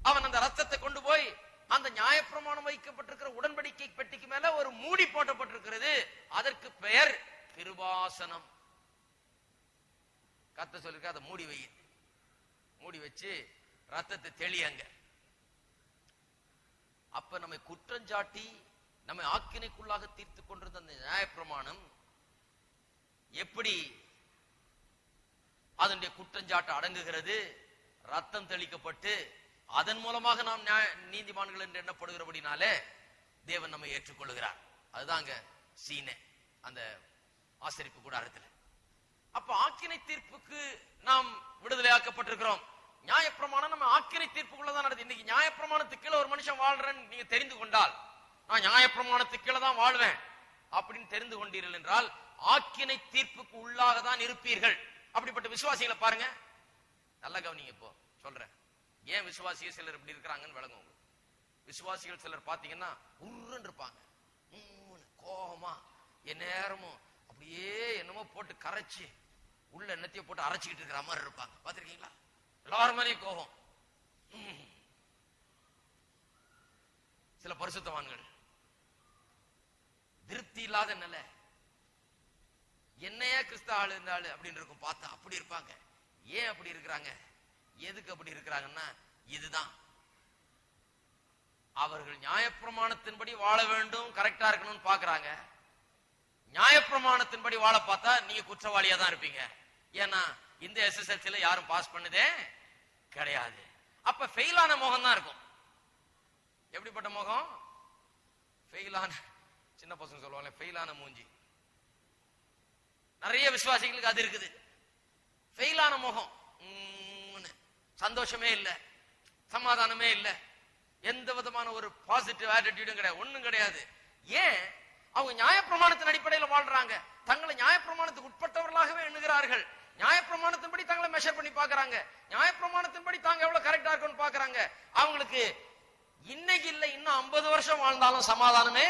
அவன் அந்த ரத்தத்தை கொண்டு போய் அந்த நியாயப்பிரமாணம் வைக்கப்பட்டிருக்கிற உடன்படிக்கை பெட்டிக்கு மேல ஒரு மூடி போட்டப்பட்டிருக்கிறது. அதற்கு பெயர் கிருபாசனம். கர்த்தர் சொல்லிருக்க, அதை மூடி வை, மூடி வச்சு ரத்தத்தை தெளியங்க. அப்ப நம்மை குற்றஞ்சாட்டி நம்மை ஆக்கினைக்குள்ளாக தீர்த்து கொண்டிருந்த அந்த நியாயப்பிரமாணம் எப்படி அதனுடைய குற்றஞ்சாட்டு அடங்குகிறது, ரத்தம் தெளிக்கப்பட்டு அதன் மூலமாக நாம் நீதிமான்கள் என்று எண்ணப்படுகிறபடினாலே தேவன் நம்மை ஏற்றுக்கொள்கிறார். அதுதாங்க சீனே அந்த ஆசரிப்பு கூடாரத்தில். அப்ப ஆக்கினை தீர்ப்புக்கு நாம் விடுதலையாக்கப்பட்டிருக்கிறோம். நியாயப்பிரமாணம் நம்ம ஆக்கினை தீர்ப்புக்குள்ளதான் நடக்குது. இன்னைக்கு நியாயப்பிரமாணத்துக்கு கீழே ஒரு மனுஷன் வாழ்றேன்னு நீங்க தெரிந்து கொண்டால், நான் நியாயப்பிரமாணத்துக்கு கீழே தான் வாழ்வேன் அப்படின்னு தெரிந்து கொண்டீர்கள் என்றால் ஆக்கினை தீர்ப்புக்கு உள்ளாக தான் இருப்பீர்கள். அப்படிப்பட்ட விசுவாசிகளை பாருங்க, நல்லா கவனிங்க. இப்போ சொல்றேன், ஏன் விசுவாசிகள் சிலர் இப்படி இருக்கிறாங்கன்னு விளங்குங்க. விசுவாசிகள் சிலர் பாத்தீங்கன்னா உருன்னு இருப்பாங்க, கோபமா என் நேரமும் அப்படியே என்னமோ போட்டு கரைச்சி உள்ள எண்ணத்தைய போட்டு அரைச்சிக்கிட்டு இருக்கிற மாதிரி இருப்பாங்க. பாத்திருக்கீங்களா? எல்லாரும் மேலேயும் கோபம். சில பரிசுத்தவான்கள் திருப்தி இல்லாத நிலை, என்னையா கிறிஸ்து ஆளு இருந்தாளு அப்படின்னு இருக்கும் பார்த்தா அப்படி இருப்பாங்க. ஏன் அப்படி இருக்கிறாங்க, எதுக்கு அப்படி இருக்கிறாங்கன்னா இதுதான், அவர்கள் நியாயப்பிரமாணத்தின்படி வாழ வேண்டும், கரெக்டா இருக்கணும்னு பாக்குறாங்க. நியாயப்பிரமாணத்தின்படி வாழ பார்த்தா நீங்க குற்றவாளியா தான் இருப்பீங்க. ஏன்னா இந்த எஸ்எஸ்எல்சில யாரும் பாஸ் பண்ணதே கிடையாது. அப்ப ஃபெயிலான முகம் தான் இருக்கும். எப்படிப்பட்ட முகம்? ஃபெயிலான, சின்ன பசங்க சொல்லுவாங்க ஃபெயிலான மூஞ்சி. நிறைய விசுவாசிகளுக்கு அது இருக்குது. ஃபெயிலான முகம், சந்தோஷமே இல்லை, சமாதானமே இல்லை, எந்த விதமான ஒரு பாசிட்டிவ் ஆட்டிடியூடும் கிடையாது, ஒண்ணும் கிடையாது. ஏன்? அவங்க நியாயப்பிரமாணத்தின் அடிப்படையில் வாழ்றாங்க, தங்களை நியாயப்பிரமாணத்துக்கு உட்பட்டவர்களாகவே எண்ணுகிறார்கள். நியாயப்பிரமாணத்தின்படி தங்களை மெஷர் பண்ணி பாக்குறாங்க. நியாயப்பிரமாணத்தின்படி தாங்க எவ்வளவு கரெக்டா இருக்குன்னு பாக்குறாங்க. அவங்களுக்கு இன்னைக்கு இல்ல இன்னும் 50 வருஷம் வாழ்ந்தாலும் சமாதானமே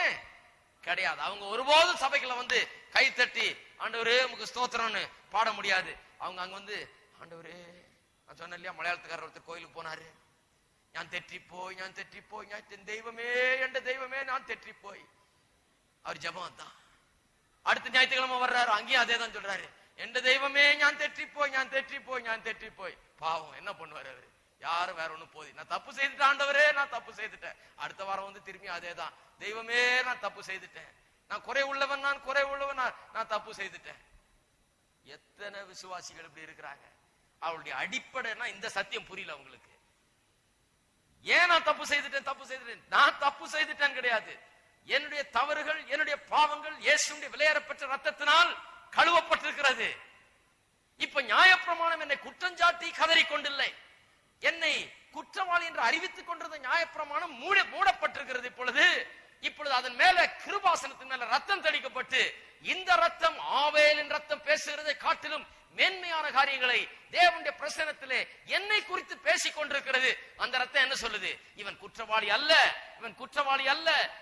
கிடையாது. அவங்க ஒருபோதும் சபைக்குள்ள வந்து கை தட்டி ஆண்டவரே உமக்கு ஸ்தோத்திரம்னு பாட முடியாது. அவங்க அங்க வந்து ஆண்டவரே, நான் சொன்னேன் இல்லையா, மலையாளத்துக்காரர் ஒருத்தர் கோயிலுக்கு போனாரு. நான் தெற்றிப்போய் என் தெய்வமே நான் தெற்றிப்போய். அவர் ஜபம் தான். அடுத்த ஞாயிற்றுக்கிழமை வர்றாரு, அங்கேயும் அதே தான் சொல்றாரு, என் தெய்வமே நான் தெற்றிப்போய். பாவம் என்ன பண்ணுவாரு அவரு? யாரும் வேற ஒண்ணு போதி, நான் தப்பு செய்துட்டேன் ஆண்டவரே, நான் தப்பு செய்துட்டேன். அடுத்த வாரம் வந்து திரும்பி அதே தான், தெய்வமே நான் தப்பு செய்துட்டேன், நான் குறை உள்ளவன் நான் தப்பு செய்துட்டேன். எத்தனை விசுவாசிகள் இப்படி இருக்கிறாங்க. அவளுடைய அடிப்படைனா இந்த சத்தியம் புரியல அவங்களுக்கு. ஏன் நான் தப்பு செய்துட்டேன்? நான் தப்பு செய்துட்டேன் கிடையாது. என்னுடைய தவறுகள், என்னுடைய பாவங்கள் இயேசுவின் விலையேறப்பட்ட ரத்தத்தினால் கழுவப்பட்டிருக்கிறது. இப்ப நியாயப்பிரமாணம் என்னை குற்றஞ்சாட்டி கதறிக்கொண்டில்லை, என்னை குற்றவாளி என்று அறிவித்துக் கொண்டிருந்த நியாயப்பிரமாணம் மூடப்பட்டிருக்கிறது. இப்பொழுது அதன் மேல கிருபாசனத்தின் மேல ரத்தம் தெளிக்கப்பட்டு, இந்த ரத்தம் ஆவேலின் ரத்தம் பேசுகிறதை காட்டிலும் மேன்மையான காரியங்களை தேவனுடைய பிரசன்னத்திலே என்னை குறித்து பேசிக் கொண்டிருக்கிறது. அந்த ரத்தம் என்ன சொல்லுது? இவன் குற்றவாளி அல்ல,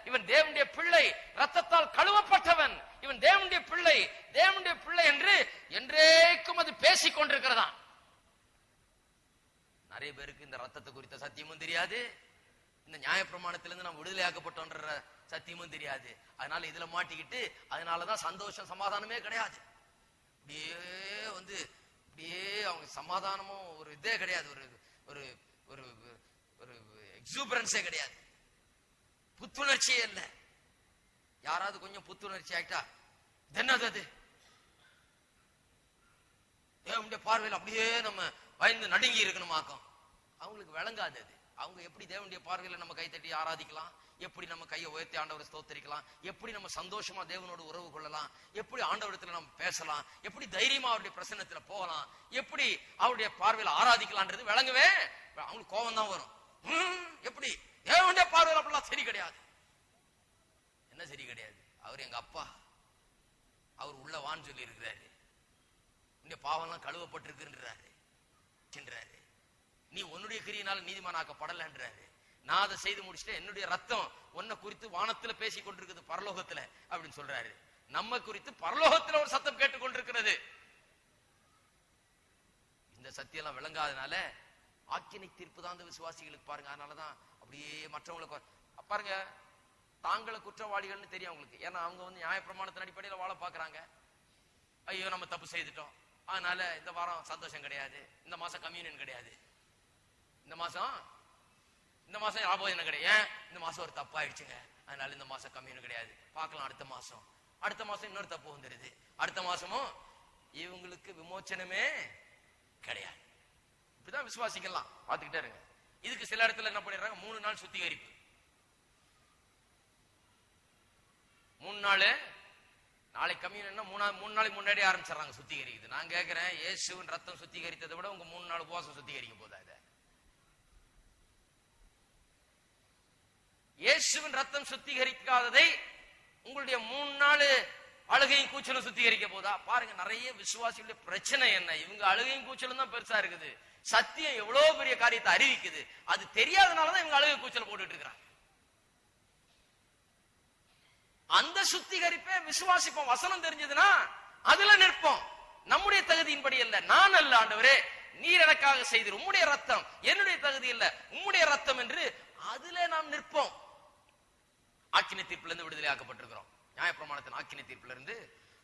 இவன் தேவனுடைய பிள்ளை, ரத்தத்தால் கழுவப்பட்டவன், இவன் தேவனுடைய பிள்ளை என்று என்றேக்கும் அது பேசிக் கொண்டிருக்கிறதா. நிறைய பேருக்கு இந்த ரத்தத்தை குறித்த சத்தியமும் தெரியாது, இந்த நியாயப்பிரமாணத்திலிருந்து நாம் விடுதலையாக்கப்பட்டோன்ற சத்தியமும் தெரியாது. அதனால இதுல மாட்டிக்கிட்டு அதனாலதான் சந்தோஷம் சமாதானமே கிடையாது. இப்படியே அவங்க சமாதானமும் ஒரு இதே கிடையாது, ஒரு ஒரு ஒரு எக்ஸூபரன்ஸே கிடையாது, புத்துணர்ச்சியே இல்ல. யாராவது கொஞ்சம் புத்துணர்ச்சி ஆயிட்டா என்னது அது? தேவனுடைய பார்வையில் அப்படியே நம்ம பயந்து நடுங்கி இருக்கணுமாக்கும். அவங்களுக்கு விளங்காது அது. அவங்க எப்படி தேவனுடைய பார்வையில நம்ம கை தட்டி ஆராதிக்கலாம், எப்படி நம்ம கையை உயர்த்தி ஆண்டவரை ஸ்தோத்தரிக்கலாம், எப்படி நம்ம சந்தோஷமா தேவனோடு உறவு கொள்ளலாம், எப்படி ஆண்டவரத்துல நம்ம பேசலாம், எப்படி தைரியமா அவருடைய பிரசன்னத்துல போகலாம், எப்படி அவருடைய பார்வையில ஆராதிக்கலான்றது விளங்கவே அவங்களுக்கு கோபம் தான் வரும். எப்படி தேவனுடைய பார்வையில் அப்படிலாம் சரி கிடையாது. என்ன சரி கிடையாது? அவர் எங்க அப்பா, அவர் உள்ள வான்னு சொல்லி இருக்கிறாரு, இந்த பாவம்லாம் கழுவப்பட்டிருக்குன்றாரு. நீ உன்னுடைய கிரியினால நீதிமானாக்கப்படலன்றாரு. நான் அதை செய்து முடிச்சுட்டு என்னுடைய ரத்தம் உன்னை குறித்து வானத்துல பேசிக் கொண்டிருக்குது பரலோகத்துல அப்படின்னு சொல்றாரு. நம்ம குறித்து பரலோகத்துல ஒரு சத்தம் கேட்டுக் கொண்டிருக்கிறது. இந்த சத்தியம் விளங்காதனால ஆக்கினை தீர்ப்பு தான் அந்த விசுவாசிகளுக்கு பாருங்க. அதனாலதான் அப்படியே மற்றவங்களுக்கு பாருங்க, தாங்களை குற்றவாளிகள்னு தெரியும் அவங்களுக்கு. ஏன்னா அவங்க வந்து நியாயப்பிரமாணத்தின் அடிப்படையில் வாழ பாக்குறாங்க. ஐயோ நம்ம தப்பு செய்துட்டோம், அதனால இந்த வாரம் சந்தோஷம் கிடையாது, இந்த மாசம் கம்யூனியன் கிடையாது, இந்த மாசம் லாபம் கிடையாது, இந்த மாசம் ஒரு தப்பு ஆயிடுச்சுங்க, அதனால இந்த மாசம் கம்யூனியன் கிடையாது, பார்க்கலாம் அடுத்த மாசம் இன்னொரு தப்பு வந்துருது, அடுத்த மாசமும் இவங்களுக்கு விமோச்சனமே கிடையாது. இப்படிதான் விசுவாசிக்கலாம். பார்த்துக்கிட்டே இருங்க. இதுக்கு சில இடத்துல என்ன பண்ணிடுறாங்க, 3 நாள் சுத்திகரிப்பு. 3 நாள், நாளைக்கு கம்யூனியன்னா 3 நாளைக்கு முன்னாடி ஆரம்பிச்சிடறாங்க சுத்திகரிக்குது. நான் கேட்கிறேன், இயேசுவின் ரத்தம் சுத்திகரித்ததை விட உங்க 3 நாள் உபவாசம் சுத்திகரிக்க போதா? இதை இயேசுவின் ரத்தம் சுத்திகரிக்காததை உங்களுடைய 3 நாள் அழுகையும் கூச்சலும் சுத்திகரிக்க போதா? பாருங்க, நிறைய விசுவாசிகளுடைய பிரச்சனை என்ன, இவங்க அழுகையும் கூச்சலும் தான் பெருசா இருக்குது. சத்தியம் எவ்வளவு பெரிய காரியத்தை அறிவிக்குது, அது தெரியாதனாலதான் இவங்க அழுகை கூச்சல் போட்டுட்டு இருக்கிறாங்க. அந்த சுத்திகரிப்பை விசுவாசிப்போம். வசனம் தெரிஞ்சதுன்னா அதுல நிற்போம். நம்முடைய தகுதியின்படி அல்ல, நான் அல்ல ஆண்டவரே, நீர் எனக்காக செய்து உம்முடைய ரத்தம், என்னுடைய தகுதி இல்ல உம்முடைய ரத்தம் என்று அதுல நாம் நிற்போம். ஆக்கினை தீர்ப்புல இருந்து விடுதலை ஆக்கப்பட்டிருக்கிறோம். நியாயப்பிரமாணத்தின் ஆக்கினை தீர்ப்புல இருந்து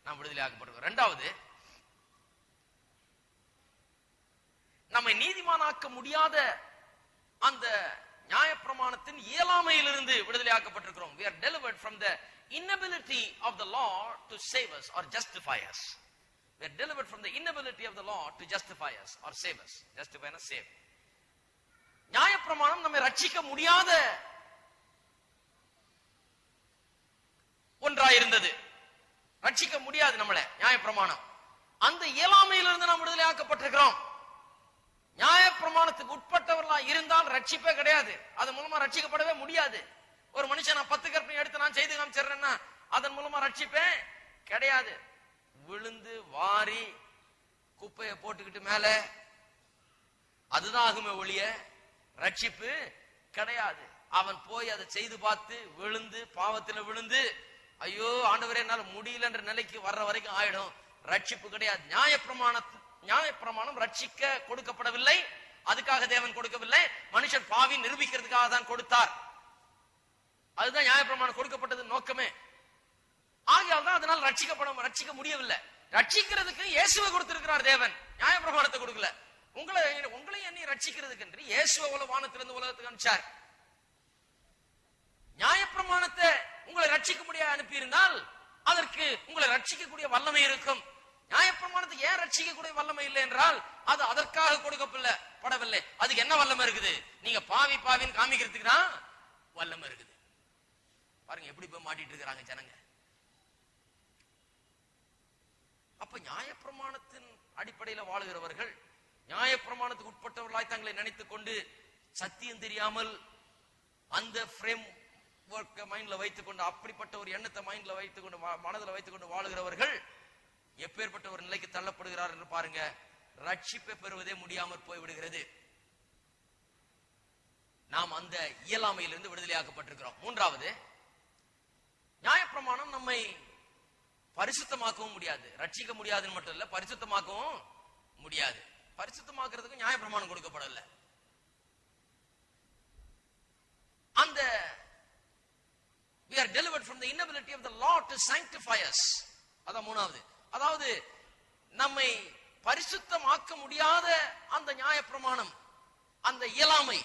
நாம் விடுதலை ஆக்கப்பட்டிருக்கிறோம். 2வது, நம்மை நீதிமானாக்க முடியாத அந்த நியாயப்பிரமாணத்தின் இயலாமையிலிருந்து விடுதலை ஆக்கப்பட்டிருக்கிறோம். We are delivered from the inability of the law to save us or justify us. We are delivered from the inability of the law to justify us or save us. Justify and save. நியாயப்பிரமாணம் நம்மை ரட்சிக்க முடியாத ஒன்றாயிருந்தது. ரட்சிக்க முடியாது நம்மளை நியாயப்பிரமாணம். அந்த இயலாமையிலிருந்து நாம் விடுதலை ஆக்கப்பட்டிருக்கிறோம். நியாயப்பிரமாணத்துக்கு உட்பட்டவர்களா இருந்தால் ரட்சிப்பே கிடையாது. அதன் மூலமா ரட்சிக்கப்படவே முடியாது. ஒரு மனுஷன் நான் 10 கற்பனை எடுத்து நான் செய்து காமிச்சிடுறேன்னா அதன் மூலமா ரட்சிப்பே கிடையாது. விழுந்து வாரி குப்பையை போட்டுக்கிட்டு மேல அதுதான் ஆகுமே ஒழிய ரட்சிப்பு கிடையாது. அவன் போய் அதை செய்து பார்த்து விழுந்து பாவத்துல விழுந்து ஐயோ ஆண்டவரே என்னால முடியலன்ற நிலைக்கு வர்ற வரைக்கும் ஆயிடும். ரட்சிப்பு கிடையாது. நியாயப்பிரமாணம் ரட்சிக்க கொடுக்கப்படவில்லை. அதுக்காக தேவன் கொடுக்கவில்லை. மனுஷன் பாவி நிரூபிக்கிறதுக்காக தான் கொடுத்தார். அதுதான் நியாயப்பிரமாணம் கொடுக்கப்பட்டது நோக்கமே. ஆகையால் தான் அதனால் ரட்சிக்க முடியவில்லை. ரட்சிக்கிறதுக்கு இயேசுவை கொடுத்திருக்கிறார் தேவன், நியாயப்பிரமாணத்தை கொடுக்கல. உங்களை என்னை ரட்சிக்கிறதுக்கு என்று இயேசுவை வானத்திலிருந்து உலகத்துக்கு அனுப்பிச்சார். நியாயப்பிரமாணத்தை உங்களை ரட்சிக்க முடியாது அனுப்பி இருந்தால் அதற்கு உங்களை ரட்சிக்கக்கூடிய வல்லமை இருக்கும். நியாயப்பிரமாணத்தை ஏன் ரட்சிக்கக்கூடிய வல்லமை இல்லை என்றால் அது அதற்காக கொடுக்கப்படவில்லை. அதுக்கு என்ன வல்லமை இருக்குது? நீங்க பாவின்னு காமிக்கிறதுக்கு தான் வல்லமை இருக்குது. பாருங்க எப்படி போய் மாட்டிட்டு இருக்கிறாங்க ஜனங்க. அப்ப நியாயப்பிரமாணத்தின் அடிப்படையில் வாழுகிறவர்கள் நியாயப்பிரமாணத்துக்கு உட்பட்டவர்களாய் தங்களை நினைத்துக் கொண்டு சத்தியம் தெரியாமல் அந்த ஃப்ரேம் மைண்ட்ல வைத்துக் கொண்டு அப்படிப்பட்ட ஒரு எண்ணத்தை மைண்ட்ல வைத்துக் கொண்டு மனதில் வைத்துக் கொண்டு வாழுகிறவர்கள் எப்பேற்பட்ட ஒரு நிலைக்கு தள்ளப்படுகிறார் என்று பாருங்க. ரட்சிப்பை பெறுவதே முடியாமல் போய்விடுகிறது. நாம் அந்த இயலாமையிலிருந்து விடுதலையாக்கப்பட்டிருக்கிறோம். மூன்றாவது, நியாயப்பிரமாணம் நம்மை பரிசுத்தமாக்கவும் முடியாது. ரட்சிக்க முடியாதுன்னு மட்டும் இல்ல, பரிசுத்தமாக்கவும் முடியாது. பரிசுத்தமாக்குறதுக்கு நியாயப்பிரமாணம் கொடுக்கப்படல. அந்த we are delivered from the inability of the law to sanctify us. அதான் மூணாவது. அதாவது நம்மை பரிசுத்தமாக்க முடியாத அந்த நியாயப்பிரமாணம், அந்த இயலாமை,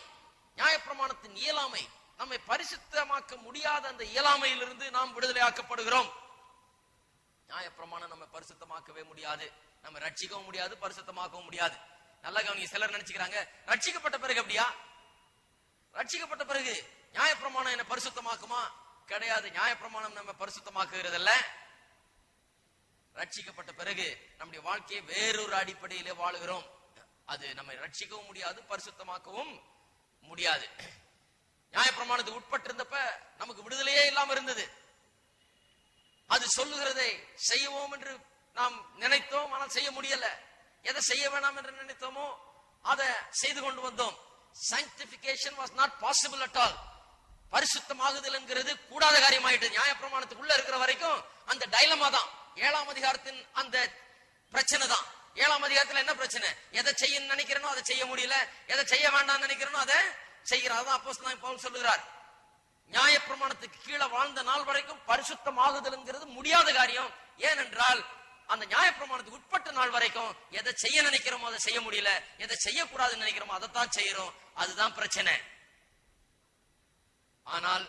நியாயப்பிரமாணத்தின் இயலாமை, நம்மை பரிசுத்தமாக்க முடியாத அந்த இயலாமையிலிருந்து நாம் விடுதலையாக்கப்படுகிறோம். நியாயப்பிரமாணம் நம்ம பரிசுத்தமாக்கவே முடியாது. நம்ம ரட்சிக்கவும் முடியாது, பரிசுத்தமாக்கவும் முடியாது. நல்லா கவனிங்க. சிலர் நினைச்சுக்கிறாங்க ரட்சிக்கப்பட்ட பிறகு அப்படியா? ரட்சிக்கப்பட்ட பிறகு நியாயப்பிரமாணம் என்ன பரிசுத்தமாக்குமா? கிடையாது. நியாயப்பிரமாணம் நம்ம பரிசுத்தமாக்குகிறதல்ல. ரட்சிக்கப்பட்ட பிறகு நம்முடைய வாழ்க்கையை வேறொரு அடிப்படையிலே வாழுகிறோம். அது நம்மை ரட்சிக்கவும் முடியாது, பரிசுத்தமாக்கவும் முடியாது. நியாயப்பிரமாணத்துக்கு உட்பட்டிருந்தப்ப நமக்கு விடுதலையே இல்லாம இருந்தது. அது சொல்லுகிறதை செய்வோம் என்று நாம் நினைத்தோம், ஆனால் செய்ய முடியல. எதை செய்ய வேண்டாம் என்று நினைத்தோமோ அதை செய்து கொண்டு வந்தோம். sanctification was not possible at all. பரிசுத்தமாகுதல் என்கிறது கூடாத காரியமாயிட்டு. நியாயப்பிரமாணத்துக்குள்ள இருக்கிற வரைக்கும் அந்த டைலமா தான். 7ஆம் அதிகாரத்தின் அந்த பிரச்சனை தான். 7ஆம் அதிகாரத்துல என்ன பிரச்சனை? எதை செய்ய நினைக்கிறனோ அதை செய்ய முடியல, எதை செய்ய வேண்டாம் நினைக்கிறனோ அதை செய்கிறார். அதான் அப்போஸ்தலன் பவுல் சொல்லுகிறார், நியாயப்பிரமாணத்துக்கு கீழே வாழ்ந்த நாள் வரைக்கும் பரிசுத்தமாகுதல் என்கிறது முடியாத காரியம். ஏனென்றால் அந்த நியாயப்பிரமாணத்துக்கு உட்பட்ட நாள் வரைக்கும் எதை செய்ய நினைக்கிறோமோ அதை செய்ய முடியல, எதை செய்யக்கூடாதுன்னு நினைக்கிறோமோ அதைத்தான் செய்யறோம். அதுதான் பிரச்சனை. ஆனால்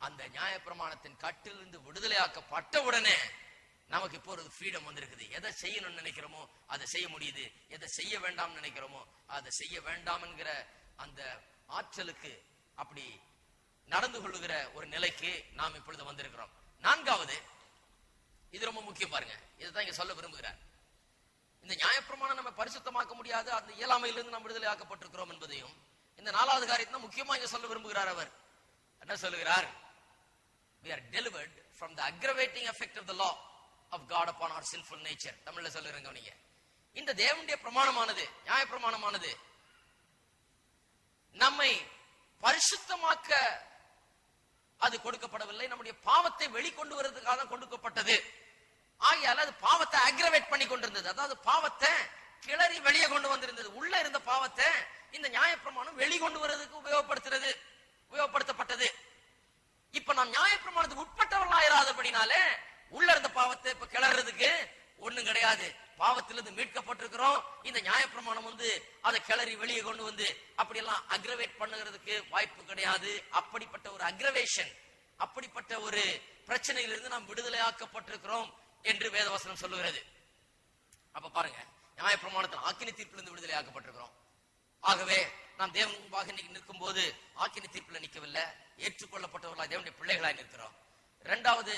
அந்த நியாயப்பிரமாணத்தின் கட்டிலிருந்து விடுதலையாக்கப்பட்ட உடனே நமக்கு இப்போ ஒரு ஃப்ரீடம் வந்திருக்குது. எதை செய்யணும்னு நினைக்கிறோமோ அதை செய்ய முடியுது. எதை செய்ய வேண்டாம் நினைக்கிறோமோ அதை செய்ய வேண்டாம் என்கிற அந்த ஆற்றலுக்கு, அப்படி நடந்து கொள்ளுகிற ஒரு நிலைக்கு நாம் இப்பொழுது வந்திருக்கிறோம். நான்காவது, இது ரொம்ப முக்கியம் பாருங்க. இதுதான் இங்க சொல்ல விரும்புகிறார். இந்த நியாயப்பிரமாணம் நம்ம பரிசுத்தமாக்க முடியாது, அந்த இயலாமையிலிருந்து நாம் விடுதலை ஆக்கப்பட்டிருக்கிறோம் என்பதையும் இந்த 4வது காரியத்தை முக்கியமா இங்க சொல்ல விரும்புகிறார். அவர் என்ன சொல்லுகிறார்? We are delivered from the aggravating effect of the law of God upon our sinful nature. தமிழ்ல சொல்லுறேங்க நீங்க. இந்த தேவனுடைய பிரமாணமானது, நியாயப்பிரமாணமானது நம்மை பரிசுத்தமாக்க அது கொடுக்கப்படவில்லை, நம்முடைய பாவத்தை வெளிக்கொண்டு வருவதற்காக தான் கொடுக்கப்பட்டது. ஆகையால அது பாவத்தை அக்ரவேட் பண்ணி கொண்டிருந்தது. அதாவது பாவத்தை கிளறி வெளியே கொண்டு வந்திருந்தது. உள்ள இருந்த பாவத்தை இந்த நியாயப்பிரமாணம் வெளிக்கொண்டு வருவதற்கு உபயோகப்படுத்தப்பட்டது. இப்ப நாம் நியாயப்பிரமாணத்துக்கு உட்பட்டவர்களாயிராதபடினாலே உள்ள இருந்த பாவத்தை இப்ப கிளறதுக்கு ஒண்ணும் கிடையாது. பாவத்திலிருந்து மீட்கப்பட்டிருக்கிறோம். இந்த நியாயப்பிரமாணம் அதை கிளறி வெளியே கொண்டு வந்து அப்படியெல்லாம் அக்ரவேட் பண்ணுகிறதுக்கு வாய்ப்பு கிடையாது. அப்படிப்பட்ட ஒரு அக்ரவேஷன், அப்படிப்பட்ட ஒரு பிரச்சனையிலிருந்து நாம் விடுதலையாக்கப்பட்டிருக்கிறோம் என்று வேதவசனம் சொல்லுகிறது. அப்ப பாருங்க, நியாயப்பிரமாணத்தில் ஆக்கினை தீர்ப்பிலிருந்து விடுதலையாக்கப்பட்டிருக்கிறோம். ஆகவே நாம் தேவன் முன்பாக இன்னைக்கு நிற்கும் போது ஆக்கினை தீர்ப்பில் நிற்கவில்லை, ஏற்றுக்கொள்ளப்பட்டவர்களாய் தேவனுடைய பிள்ளைகளாய் நிற்கிறோம். 2வது,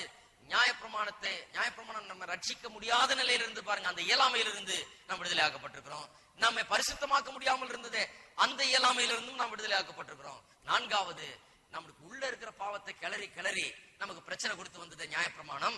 நியாயப்பிரமாணம் நம்ம ரட்சிக்க முடியாத நிலையிலிருந்து பாருங்க, அந்த இயலாமையிலிருந்து நாம் விடுதலையாக்கப்பட்டிருக்கிறோம். நம்மை பரிசுத்தமாக்க முடியாமல் இருந்ததே அந்த இயலாமையிலிருந்தும் நாம் விடுதலையாக்கப்பட்டிருக்கிறோம். 4வது, நமக்கு உள்ள இருக்கிற பாவத்தை கிளறி நமக்கு பிரச்சனை கொடுத்து வந்தது நியாயப்பிரமாணம்.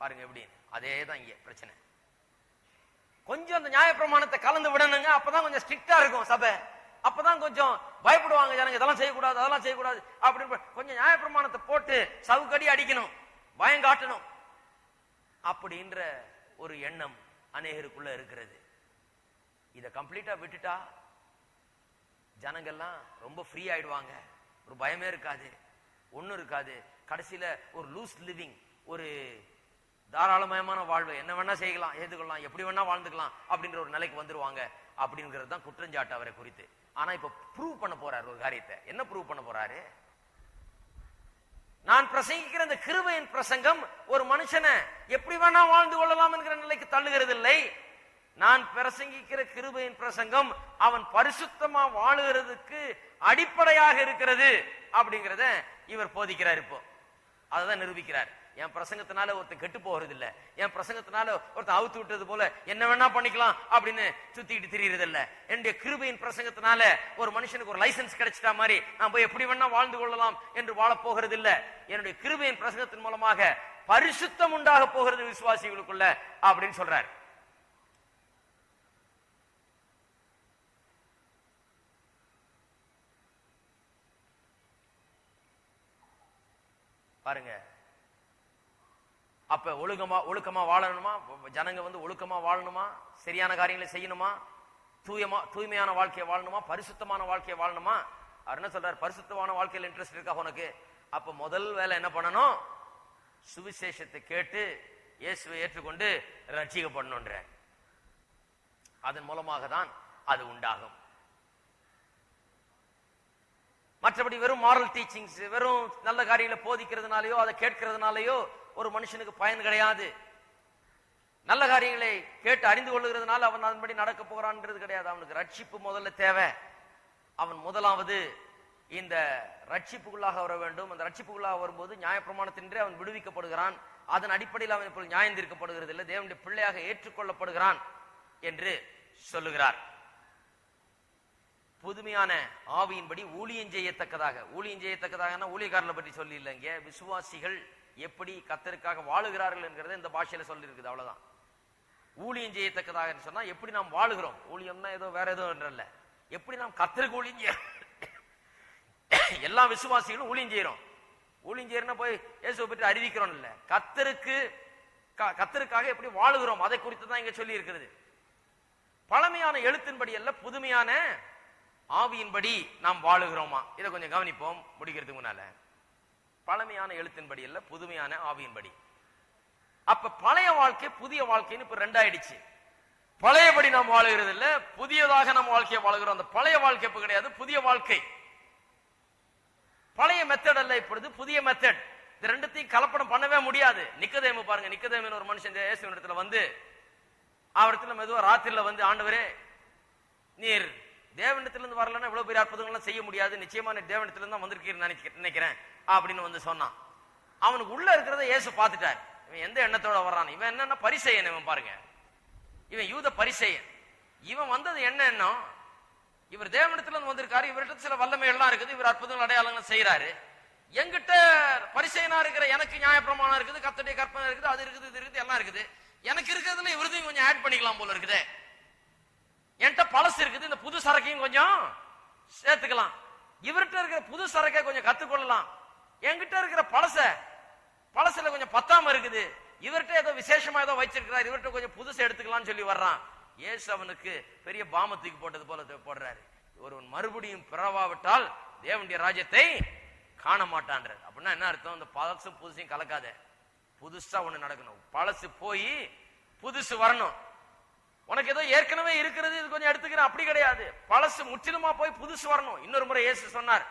பாருங்க எப்படி. அதே தான் இங்க பிரச்சனை. கொஞ்சம் அந்த நியாயப்பிரமாணத்தை கலந்து விடணுங்க, அப்பதான் கொஞ்சம் ஸ்ட்ரிக்டா இருக்கும் சபை, அப்பதான் கொஞ்சம் பயப்படுவாங்க ஜனங்க, இதெல்லாம் செய்யக்கூடாது அதெல்லாம் செய்யக்கூடாது அப்படின்னு. கொஞ்சம் நியாயப்பிரமாணத்தை போட்டு சவுக்கடி அடிக்கணும், பயம் காட்டணும் அப்படின்ற ஒரு எண்ணம் அநேகருக்குள்ள இருக்கிறது. இத கம்ப்ளீட்டா விட்டுட்டா ஜனங்கள்லாம் ரொம்ப ஃப்ரீ ஆயிடுவாங்க, ஒரு பயமே இருக்காது, ஒண்ணும் இருக்காது. கடைசியில ஒரு லூஸ் லிவிங், ஒரு தாராளமயமான வாழ்வு, என்ன வேணா செய்யலாம், ஏதுக்கலாம், எப்படி வேணா வாழ்ந்துக்கலாம் அப்படின்ற ஒரு நிலைக்கு வந்துருவாங்க அப்படிங்கிறது தான் குற்றஞ்சாட்டு அவரை குறித்து. ஆனா இப்ப ப்ரூவ் பண்ண போறாரு ஒரு காரியத்தை. என்ன ப்ரூவ் பண்ண போறாரு? நான் பிரசங்கிக்கிற இந்த கிருபையின் பிரசங்கம் ஒரு மனுஷனை எப்படி வேணா வாழ்ந்து கொள்ளலாம் என்கிற நிலைக்கு தள்ளுகிறது இல்லை. நான் பிரசங்கிக்கிற கிருபையின் பிரசங்கம் அவன் பரிசுத்தமா வாழுகிறதுக்கு அடிப்படையாக இருக்கிறது அப்படிங்கிறத இவர் போதிக்கிறார். இப்போ அதான் நிரூபிக்கிறார். என் பிரசங்கத்தினால ஒருத்தர் கெட்டு போகிறது இல்ல, என் பிரசங்கத்தினால ஒருத்தர் அவுத்து விட்டது போல என்ன வேணா பண்ணிக்கலாம் அப்படின்னு சுத்திட்டு திரிகிறது இல்ல. என்னுடைய கிருபையின் பிரசங்கத்தினால ஒரு மனுஷனுக்கு ஒரு லைசன்ஸ் கிடைச்சிட்டா மாதிரி நான் போய் எப்படி வேணா வாழ்ந்து கொள்ளலாம் என்று வாழ போகிறது இல்ல. என்னுடைய கிருபையின் பிரசங்கத்தின் மூலமாக பரிசுத்தம் உண்டாக போகிறது விசுவாசிகளுக்குள்ள அப்படின்னு சொல்றாரு. பாருங்க, அப்ப ஒழுக்கமா வாழணுமா, ஜனங்க ஒழுக்கமா வாழணுமா, சரியான காரியங்களை செய்யணுமா, தூய்மையான வாழ்க்கையை வாழணுமா, பரிசுத்தமான வாழ்க்கையை வாழணுமா. அவர் என்ன சொல்றாரு? பரிசுத்தமான வாழ்க்கையில் இன்ட்ரெஸ்ட் இருக்கா உனக்கு? அப்ப முதல் வேலை என்ன பண்ணணும்? சுவிசேஷத்தை கேட்டு இயேசுவை ஏற்றுக்கொண்டு ரட்சிக்கப்படணும்ன்ற. அதன் மூலமாக தான் அது உண்டாகும். மற்றபடி வெறும் மாரல் டீச்சிங்ஸ், வெறும் நல்ல காரியங்களை போதிக்கிறதுனாலயோ அதை கேட்கிறதுனாலயோ ஒரு மனுஷனுக்கு பயன் கிடையாது. நல்ல காரியங்களை கேட்டு அறிந்து கொள்ளுகிறதுனால அவன் அதன்படி நடக்க போகிறான்ன்றது கிடையாது. அவனுக்கு ரட்சிப்பு முதல்ல தேவை. அவன் முதலாவது இந்த ரட்சிப்புக்குள்ளாக வர வேண்டும். அந்த ரட்சிப்புக்குள்ளாக வரும்போது நியாயப்பிரமாணத்தின்றே அவன் விடுவிக்கப்படுகிறான். அதன் அடிப்படையில் அவன் இப்போது நியாயம் தீர்க்கப்படுகிறது இல்லை, தேவனுடைய பிள்ளையாக ஏற்றுக்கொள்ளப்படுகிறான் என்று சொல்லுகிறார். புதுமையான ஆவியின்படி ஊழியம் செய்யத்தக்கதாக, ஊழியம் செய்யத்தக்கதாக ஊழியக்காரர்களை பற்றி சொல்லி இல்லைங்க, விசுவாசிகள் எப்படி கர்த்தருக்காக வாழுகிறார்கள் என்கிறத இந்த பாஷையில சொல்லி இருக்குது. அவ்வளவுதான். ஊழியம் செய்யத்தக்கதாக சொன்னா எப்படி நாம் வாழுகிறோம். ஊழியம்னா ஏதோ வேற ஏதோ என்றல்ல, எப்படி நாம் கர்த்தருக்கு ஊழியம் செய்ய. எல்லா விசுவாசிகளும் ஊழியம் செய்யறோம். ஊழியம் செய்யறோம்னா போய் இயேசுவை பற்றி அறிவிக்கிறோம் இல்ல, கர்த்தருக்காக எப்படி வாழுகிறோம் அதை குறித்து தான் இங்க சொல்லி இருக்கிறது. பழமையான எழுத்தின்படி அல்ல, புதுமையான ஆவியின்படி நாம் வாழுகிறோமா, இதை கொஞ்சம் கவனிப்போம் முடிக்கிறதுக்கு முன்னால. பழமையான எழுத்தின்படி அல்ல, புதுமையான ஆவியின்படி. அப்ப பழைய வாழ்க்கை புதிய வாழ்க்கைன்னு இப்ப ரெண்டாயிடுச்சு. பழையபடி நாம் வாழுகிறது இல்ல, புதியதாக நம்ம வாழ்க்கையை வாழுகிறோம். அந்த பழைய வாழ்க்கை இப்ப கிடையாது, புதிய வாழ்க்கை. பழைய மெத்தட் அல்ல, இப்பொழுது புதிய மெத்தட். இந்த ரெண்டுத்தையும் கலப்படம் பண்ணவே முடியாது. நிக்கதேமு பாருங்க, நிக்கதேமு ஒரு மனுஷன் இயேசுவின் இடத்துல அவரிடத்துல மெதுவா ராத்திரில ஆண்டவரே நீர் தேவனிடத்திலிருந்து வரலன்னா இவ்வளவு பெரிய அற்புதங்கள்லாம் செய்ய முடியாது, நிச்சயமா நீ தேவனிடத்திலிருந்து தான் வந்திருக்கீங்கன்னு நினைக்கிறேன் அப்படின்னு சொன்னான். அவனுக்கு உள்ள இருக்கிறத இயேசு பார்த்துட்டார். இவன் எந்த எண்ணத்தோட வர்றான், இவன் என்னன்னா பரிசேயன். இவன் பாருங்க, இவன் யூத பரிசேயன். இவன் வந்தது என்ன எண்ணம்? இவர் தேவனிடத்திலிருந்து வந்திருக்காரு, இவர்கிட்ட சில வல்லமை எல்லாம் இருக்குது, இவர் அற்புதங்கள் அடையாளங்கள் செய்யறாரு. என்கிட்ட பரிசேயனா இருக்கிற எனக்கு நியாயப்பிரமாணம் இருக்குது, கர்த்தருடைய கற்பனை இருக்குது, அது இருக்குது, இது இருக்குது, எல்லாம் இருக்குது. எனக்கு இருக்கிறதுல இவரதையும் கொஞ்சம் ஆட் பண்ணிக்கலாம் போல இருக்குது. என்கிட்ட பழசு இருக்குது, இந்த புது சரக்கையும் கொஞ்சம் சேர்த்துக்கலாம். இவர்கிட்ட இருக்கிற புது சரக்கை கொஞ்சம் கத்துக்கொள்ளலாம். என்கிட்ட இருக்கிற பழசுல கொஞ்சம் பத்தாம இருக்குது, இவர்கிட்ட ஏதோ விசேஷமா ஏதோ வச்சிருக்கிறார், இவர்கிட்ட கொஞ்சம் புதுசு எடுத்துக்கலாம்னு சொல்லி வர்றான். இயேசு அவனுக்கு பெரிய பாமத்துக்கு போட்டது போல போடுறாரு. ஒருவன் மறுபடியும் பிறவாவிட்டால் தேவனுடைய ராஜ்யத்தை காண மாட்டான்றார். அப்படின்னா என்ன அர்த்தம்? இந்த பழசு புதுசையும் கலக்காத, புதுசா ஒண்ணு நடக்கணும். பழசு போய் புதுசு வரணும். உனக்கு ஏதோ ஏற்கனவே இருக்கிறது, இது கொஞ்சம் எடுத்துக்கிறேன், அப்படி கிடையாது. பழசு முற்றிலுமா போய் புதுசு வரணும். இன்னொரு முறை இயேசு சொன்னார்,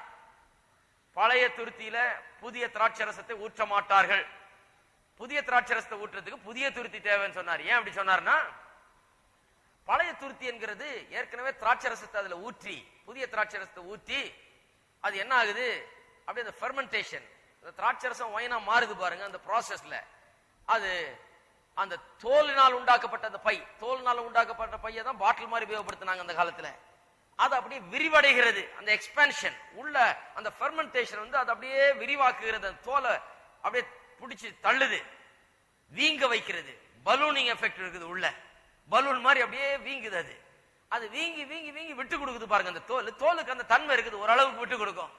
பழைய துருத்தியில புதிய திராட்சரசத்தை ஊற்ற மாட்டார்கள். புதிய திராட்சரசத்தை ஊற்றுறதுக்கு புதிய துருத்தி தேவைன்னு சொன்னார். ஏன் அப்படி சொன்னார்னா, பழைய துருத்தி என்கிறது ஏற்கனவே திராட்சரசத்தை அதுல ஊற்றி, புதிய திராட்சரசத்தை ஊற்றி அது என்ன ஆகுது, அப்படியே அந்த ஃபெர்மெண்டேஷன், அந்த திராட்சரசம் ஒயினா மாறுது பாருங்க. அந்த ப்ராசஸ்ல அது அந்த தோலினால் உண்டாக்கப்பட்ட அந்த பை, தோலினால் உண்டாக்கப்பட்ட பையை தான் பாட்டில் மாதிரி உபயோகப்படுத்தினாங்க அந்த காலத்துல. அது அப்படியே விரிவடைகிறது. அந்த எக்ஸ்பான்ஷன் உள்ள அந்த ஃபெர்மெண்டேஷன் அது அப்படியே விரிவாக்குகிறது. அந்த தோலை அப்படியே பிடிச்சி தள்ளுது. வீங்க வைக்கிறது. பலூனிங் எஃபெக்ட் இருக்குது உள்ள, பலூன் மாதிரி அப்படியே வீங்குது. அது வீங்கி வீங்கி வீங்கி விட்டு கொடுக்குது பாருங்க. அந்த தோலுக்கு அந்த தன்மை இருக்குது, ஓரளவுக்கு விட்டு கொடுக்கும்.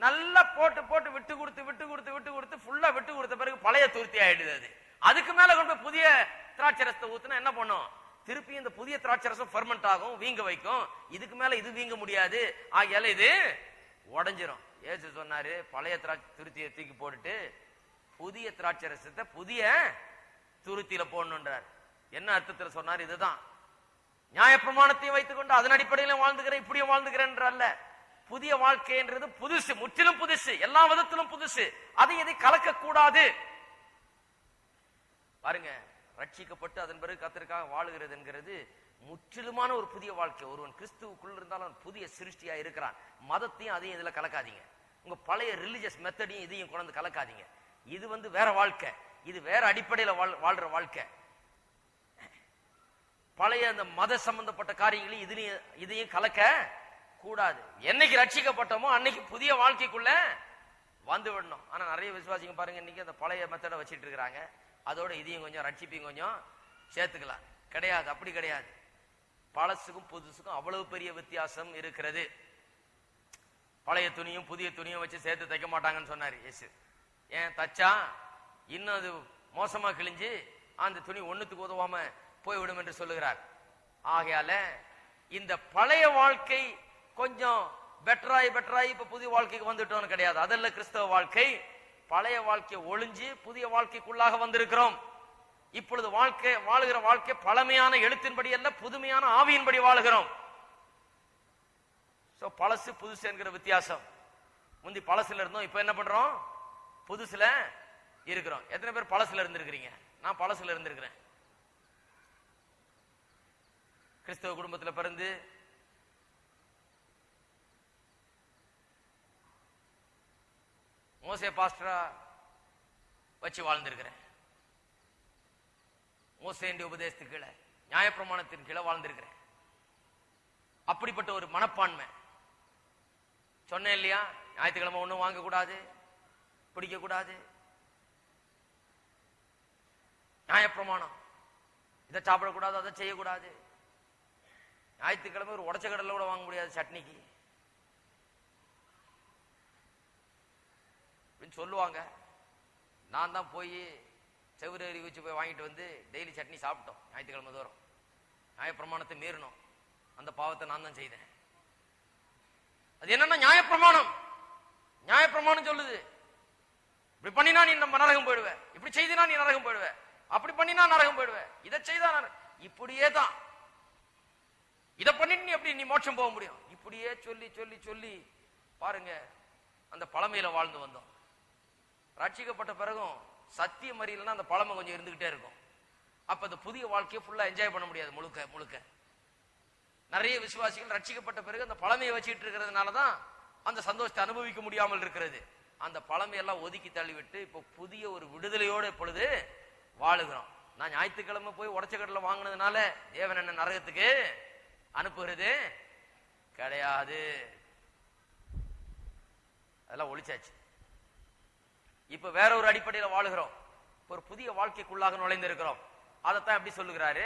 நல்லா போட்டு போட்டு விட்டு கொடுத்து விட்டு கொடுத்து விட்டு கொடுத்து ஃபுல்லா விட்டு கொடுத்த பிறகு பழைய துருத்தி ஆயிடுது. அதுக்கு மேல கொண்டு போய் புதிய திராட்சை ரசத்தை ஊத்துனா என்ன பண்ணும்? திருப்பி இந்த புதிய திராட்சை ரசம் ஃபெர்மெண்ட் ஆகும், வீங்க வைக்கும். இதுக்கு மேல இது வீங்க முடியாது, ஆகையால இது உடைஞ்சிரும். ஏசு சொன்னாரு, பழைய திராட்சை துருத்தியை தூக்கி போட்டுட்டு புதிய திராட்சை ரசத்தை புதிய துருத்தியில போடணுன்றார். என்ன அர்த்தத்தில் சொன்னார்? இதுதான் நியாயப்பிரமாணத்தையும் வைத்துக் கொண்டு அதன் அடிப்படையில வாழ்ந்துக்கிறேன், இப்படியும் வாழ்ந்துக்கிறேன் அல்ல. புதிய வாழ்க்கைன்றது புதுசு, முற்றிலும் புதுசு, எல்லா விதத்திலும் புதுசு. அதை எதை கலக்க கூடாது. பாருங்க, ரட்சிக்கப்பட்டு அதன் பிறகு கர்த்தருக்காக வாழுகிறது என்கிறது முற்றிலுமான ஒரு புதிய வாழ்க்கை. ஒருவன் கிறிஸ்துவுக்குள் இருந்தாலும் புதிய சிருஷ்டியா இருக்கிறான். மதத்தையும் அதையும் இதுல கலக்காதீங்க. உங்க பழைய ரிலிஜியஸ் மெத்தடையும் இதையும் கொண்டு கலக்காதீங்க. இது வேற வாழ்க்கை, இது வேற அடிப்படையில வாழ்ற வாழ்க்கை. பழைய அந்த மத சம்பந்தப்பட்ட காரியங்களையும் இதையும் கலக்க கூடாது. என்னைக்கு ரட்சிக்கப்பட்டோமோ அன்னைக்கு புதிய வாழ்க்கைக்குள்ள வந்து விடணும். ஆனா நிறைய விசுவாசிங்க பாருங்க, இன்னைக்கு அந்த பழைய மெத்தடை வச்சிட்டு இருக்கிறாங்க. அதோட இதையும் கொஞ்சம் ரட்சிப்பையும் கொஞ்சம் சேர்த்துக்கலாம். கிடையாது, அப்படி கிடையாது. பழசுக்கும் புதுசுக்கும் அவ்வளவு பெரிய வித்தியாசம் இருக்கிறது. பழைய துணியும் புதிய துணியும் வச்சு சேர்த்து தைக்க மாட்டாங்கன்னு சொன்னாரு இயேசு. ஏன் தச்சா இன்னும் அது மோசமா கிழிஞ்சு அந்த துணி ஒண்ணுத்துக்கு உதவாம போய்விடும் என்று சொல்லுகிறார். ஆகையால இந்த பழைய வாழ்க்கை கொஞ்சம் பெட்டராய் இப்ப புதிய வாழ்க்கைக்கு வந்துட்டோம்னு கிடையாது. அதல்ல கிறிஸ்தவ வாழ்க்கை. பழைய வாழ்க்கை ஒளிஞ்சு புதிய வாழ்க்கைக்குள்ளாக வந்திருக்கிறோம். இப்பொழுது வாழுகிற வாழ்க்கை பழமையான எழுத்தின்படி அல்ல, புதுமையான ஆவியின்படி வாழுகிறோம். பழசு புதுசு என்கிற வித்தியாசம். முந்தி பழசுல இருந்தோம், இப்ப என்ன பண்றோம்? புதுசுல இருக்கிறோம். எத்தனை பேர் பழசுல இருந்திருக்கிறீங்க? நான் பழசுல இருந்திருக்கிறேன். கிறிஸ்தவ குடும்பத்தில் பிறந்து மோசே பாஸ்டரா வச்சு வாழ்ந்திருக்கிறேன். மோசேண்டி உபதேசத்துக்கு கீழே, நியாயப்பிரமாணத்தின் கீழே வாழ்ந்திருக்கிறேன். அப்படிப்பட்ட ஒரு மனப்பான்மை. சொன்னேன் இல்லையா, ஞாயிற்றுக்கிழமை ஒண்ணும் வாங்க கூடாது, பிடிக்க கூடாது, நியாயப்பிரமாணம், இதை சாப்பிடக்கூடாது, அதை செய்யக்கூடாது. ஞாயிற்றுக்கிழமை ஒரு உடச்ச கடலை கூட வாங்க முடியாது சட்னிக்கு அப்படின்னு சொல்லுவாங்க. நான் தான் போய் செவ்வறு வச்சு போய் வாங்கிட்டு வந்து டெய்லி சட்னி சாப்பிட்டோம். ஞாயிற்றுக்கிழமை தோறும் நியாயப்பிரமாணத்தை மீறணும். அந்த பாவத்தை நான் தான் செய்தேன். அது என்னன்னா நியாயப்பிரமாணம். நியாயப்பிரமாணம் சொல்லுது, இப்படி பண்ணினா நீ நம்ம நரகம் போயிடுவேன், இப்படி செய்தினா நீ நரகம் போயிடுவேன், அப்படி பண்ணினா நரகம் போயிடுவேன், இதை செய்தா இப்படியே தான், இதை பண்ணிட்டு நீ எப்படி நீ மோட்சம் போக முடியும்? இப்படியே சொல்லி சொல்லி சொல்லி பாருங்க, அந்த பழமையில வாழ்ந்து வந்தோம். ரட்சிக்கப்பட்ட பிறகும் சத்தியம் அறியலன்னா அந்த பழமை கொஞ்சம் இருந்துகிட்டே இருக்கும். அப்ப அந்த புதிய வாழ்க்கையை ஃபுல்லா என்ஜாய் பண்ண முடியாது. முழுக்க முழுக்க நிறைய விசுவாசிகள் ரட்சிக்கப்பட்ட பிறகு அந்த பழமையை வச்சுட்டு இருக்கிறதுனாலதான் அந்த சந்தோஷத்தை அனுபவிக்க முடியாமல் இருக்கிறது. அந்த பழமையெல்லாம் ஒதுக்கி தள்ளிவிட்டு இப்போ புதிய ஒரு விடுதலையோடு இப்பொழுது வாழுகிறோம். நான் ஞாயிற்றுக்கிழமை போய் உடச்ச கடலை வாங்கினதுனால தேவன் என்ன நரகத்துக்கு அனுப்புகிறது கிடையாது. அதெல்லாம் ஒழிச்சாச்சு. இப்ப வேற ஒரு அடிப்படையில் வாழுகிறோம். ஒரு புதிய வாழ்க்கைக்குள்ளாக நுழைந்திருக்கிறோம். அதைத்தான் எப்படி சொல்லுகிறாரு?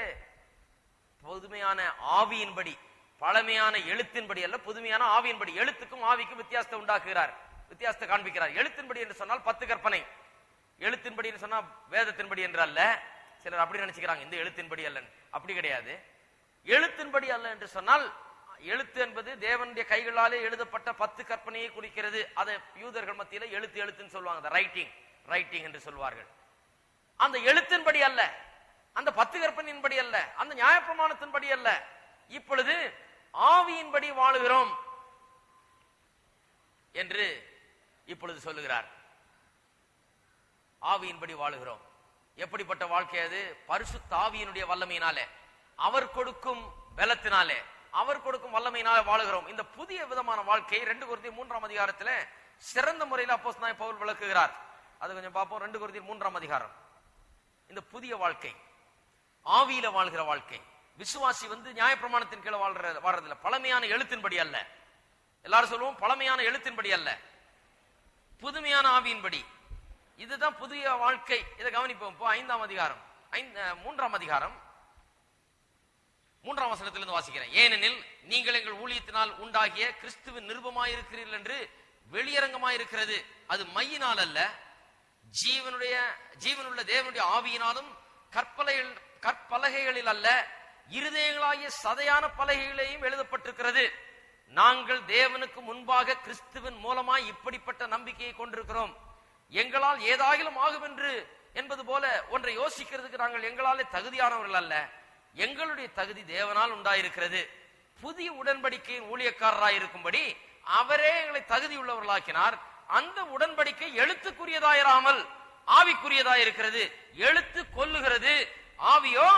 புதுமையான ஆவியின்படி, பழமையான எழுத்தின்படி அல்ல, புதுமையான ஆவியின்படி. எழுத்துக்கும் ஆவிக்கும் வித்தியாசத்தை உண்டாக்குகிறார், வித்தியாசத்தை காண்பிக்கிறார். எழுத்தின்படி என்று சொன்னால் 10 கற்பனை. எழுத்தின்படி என்று சொன்னா வேதத்தின்படி என்று அல்ல. சிலர் அப்படி நினைச்சுக்கிறாங்க, இந்த எழுத்தின்படி அல்லன்னு. அப்படி கிடையாது. எழுத்தின்படி அல்ல என்று சொன்னால், எழுத்து என்பது தேவனுடைய கைகளாலே எழுதப்பட்ட 10 கற்பனையை குறிக்கிறது. அதை யூதர்கள் மத்தியில எழுத்துன்னு சொல்லுவாங்க. ரைட்டிங் என்று சொல்வார்கள். அந்த எழுத்தின்படி அல்ல, அந்த 10 கற்பனையின்படி அல்ல, அந்த நியாயப்பிரமாணத்தின்படி அல்ல. இப்பொழுது ஆவியின்படி வாழுகிறோம் என்று இப்பொழுது சொல்லுகிறார். ஆவியின்படி வாழுகிறோம். எப்படிப்பட்ட வாழ்க்கை அது? பரிசுத்த ஆவியினுடைய வல்லமையினாலே, அவர் கொடுக்கும் பலத்தினாலே, அவர் கொடுக்கும் வல்லமையினாலே வாழுகிறோம். இந்த புதிய விதமான வாழ்க்கையை 2 கொரிந்தியர் 3ஆம் அதிகாரத்தில் சிறந்த முறையில் அப்போஸ்தலனாகிய பவுல் விளக்குகிறார். அது கொஞ்சம் பார்ப்போம். 2 கொரிந்தியர் 3ஆம் அதிகாரம். இந்த புதிய வாழ்க்கை, ஆவியில வாழ்கிற வாழ்க்கை. விசுவாசி நியாயப்பிரமாணத்தின் கீழே வாழ்றதில்ல, பழமையான எழுத்தின்படி அல்ல. எல்லாரும் சொல்லுவோம், பழமையான எழுத்தின்படி அல்ல, புதுமையான ஆவியின்படி. இதுதான் புதிய வாழ்க்கை. இதை கவனிப்போம். இப்போ 5ஆம் அதிகாரம் 3ஆம் அதிகாரம் 3ஆம் வசனத்திலிருந்து வாசிக்கிறேன். ஏனெனில் நீங்கள் எங்கள் ஊழியத்தினால் உண்டாகிய கிறிஸ்துவின் நிருபமாயிருக்கிறீர்கள் என்று வெளியரங்கமாயிருக்கிறது. அது மையினால் அல்ல, ஜீவனுள்ள தேவனுடைய ஆவியினாலும் கற்பலகைகளில் அல்ல, இருதயங்களாகிய சதையான பலகைகளையும் எழுதப்பட்டிருக்கிறது. நாங்கள் தேவனுக்கு முன்பாக கிறிஸ்துவின் மூலமாய் இப்படிப்பட்ட நம்பிக்கையை கொண்டிருக்கிறோம். எங்களால் ஏதாகிலும் ஆகும் என்பது போல ஒன்றை யோசிக்கிறதுக்கு நாங்கள் எங்களாலே தகுதியானவர்கள் அல்ல, எங்களுடைய தகுதி தேவனால் உண்டாயிருக்கிறது. புதிய உடன்படிக்கையின் ஊழியக்காரராய் இருக்கும்படி அவரே எங்களை தகுதி உள்ளவர்களாக்கினார். அந்த உடன்படிக்கை எழுத்துக்குரியதாயிராமல் ஆவிக்குரியதாயிருக்கிறது. எழுத்து கொல்லுகிறது, ஆவியோ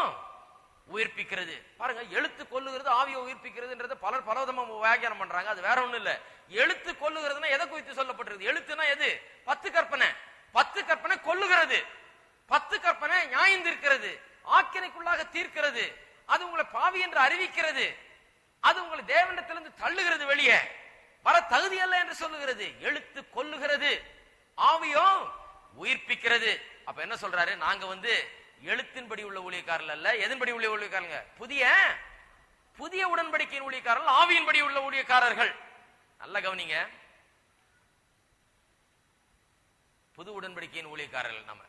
உயிர்ப்பிக்கிறது. பாருங்க, எழுத்து கொல்லுகிறது, ஆவியோ உயிர்ப்பிக்கிறதுன்றது பலர் பலவிதமா வியாக்கியானம் பண்றாங்க. அது வேற ஒண்ணு இல்ல. எழுத்து கொல்லுகிறதுனா எதை குறித்து சொல்லப்பட்டிருக்கு? எழுத்துனா எது? 10 கற்பனை. 10 கற்பனை கொல்லுகிறது, 10 கற்பனை நியாயம் தீர்க்கிறது, ஆக்கினைக்குள்ளாக தீர்க்கிறது. அது உங்களை பாவி என்று அறிவிக்கிறது, அது உங்களை தேவனிடத்திலிருந்து தள்ளுகிறது, வெளியே வர தகுதி அல்ல என்று சொல்லுகிறது. எழுத்து கொல்லுகிறது, ஆவியோ உயிர்ப்பிக்கிறது. அப்ப என்ன சொல்றாரு? நாங்க எழுத்தின்படி உள்ள ஊழியக்காரர்கள் அல்ல, எதன்படி உள்ள ஊழியக்காரங்க? புதிய உடன்படிக்கையின் ஊழியக்காரர்கள், ஆவியின்படி உள்ள ஊழியக்காரர்கள். நல்ல கவனிங்க, புது உடன்படிக்கையின் ஊழியக்காரர்கள். நம்ம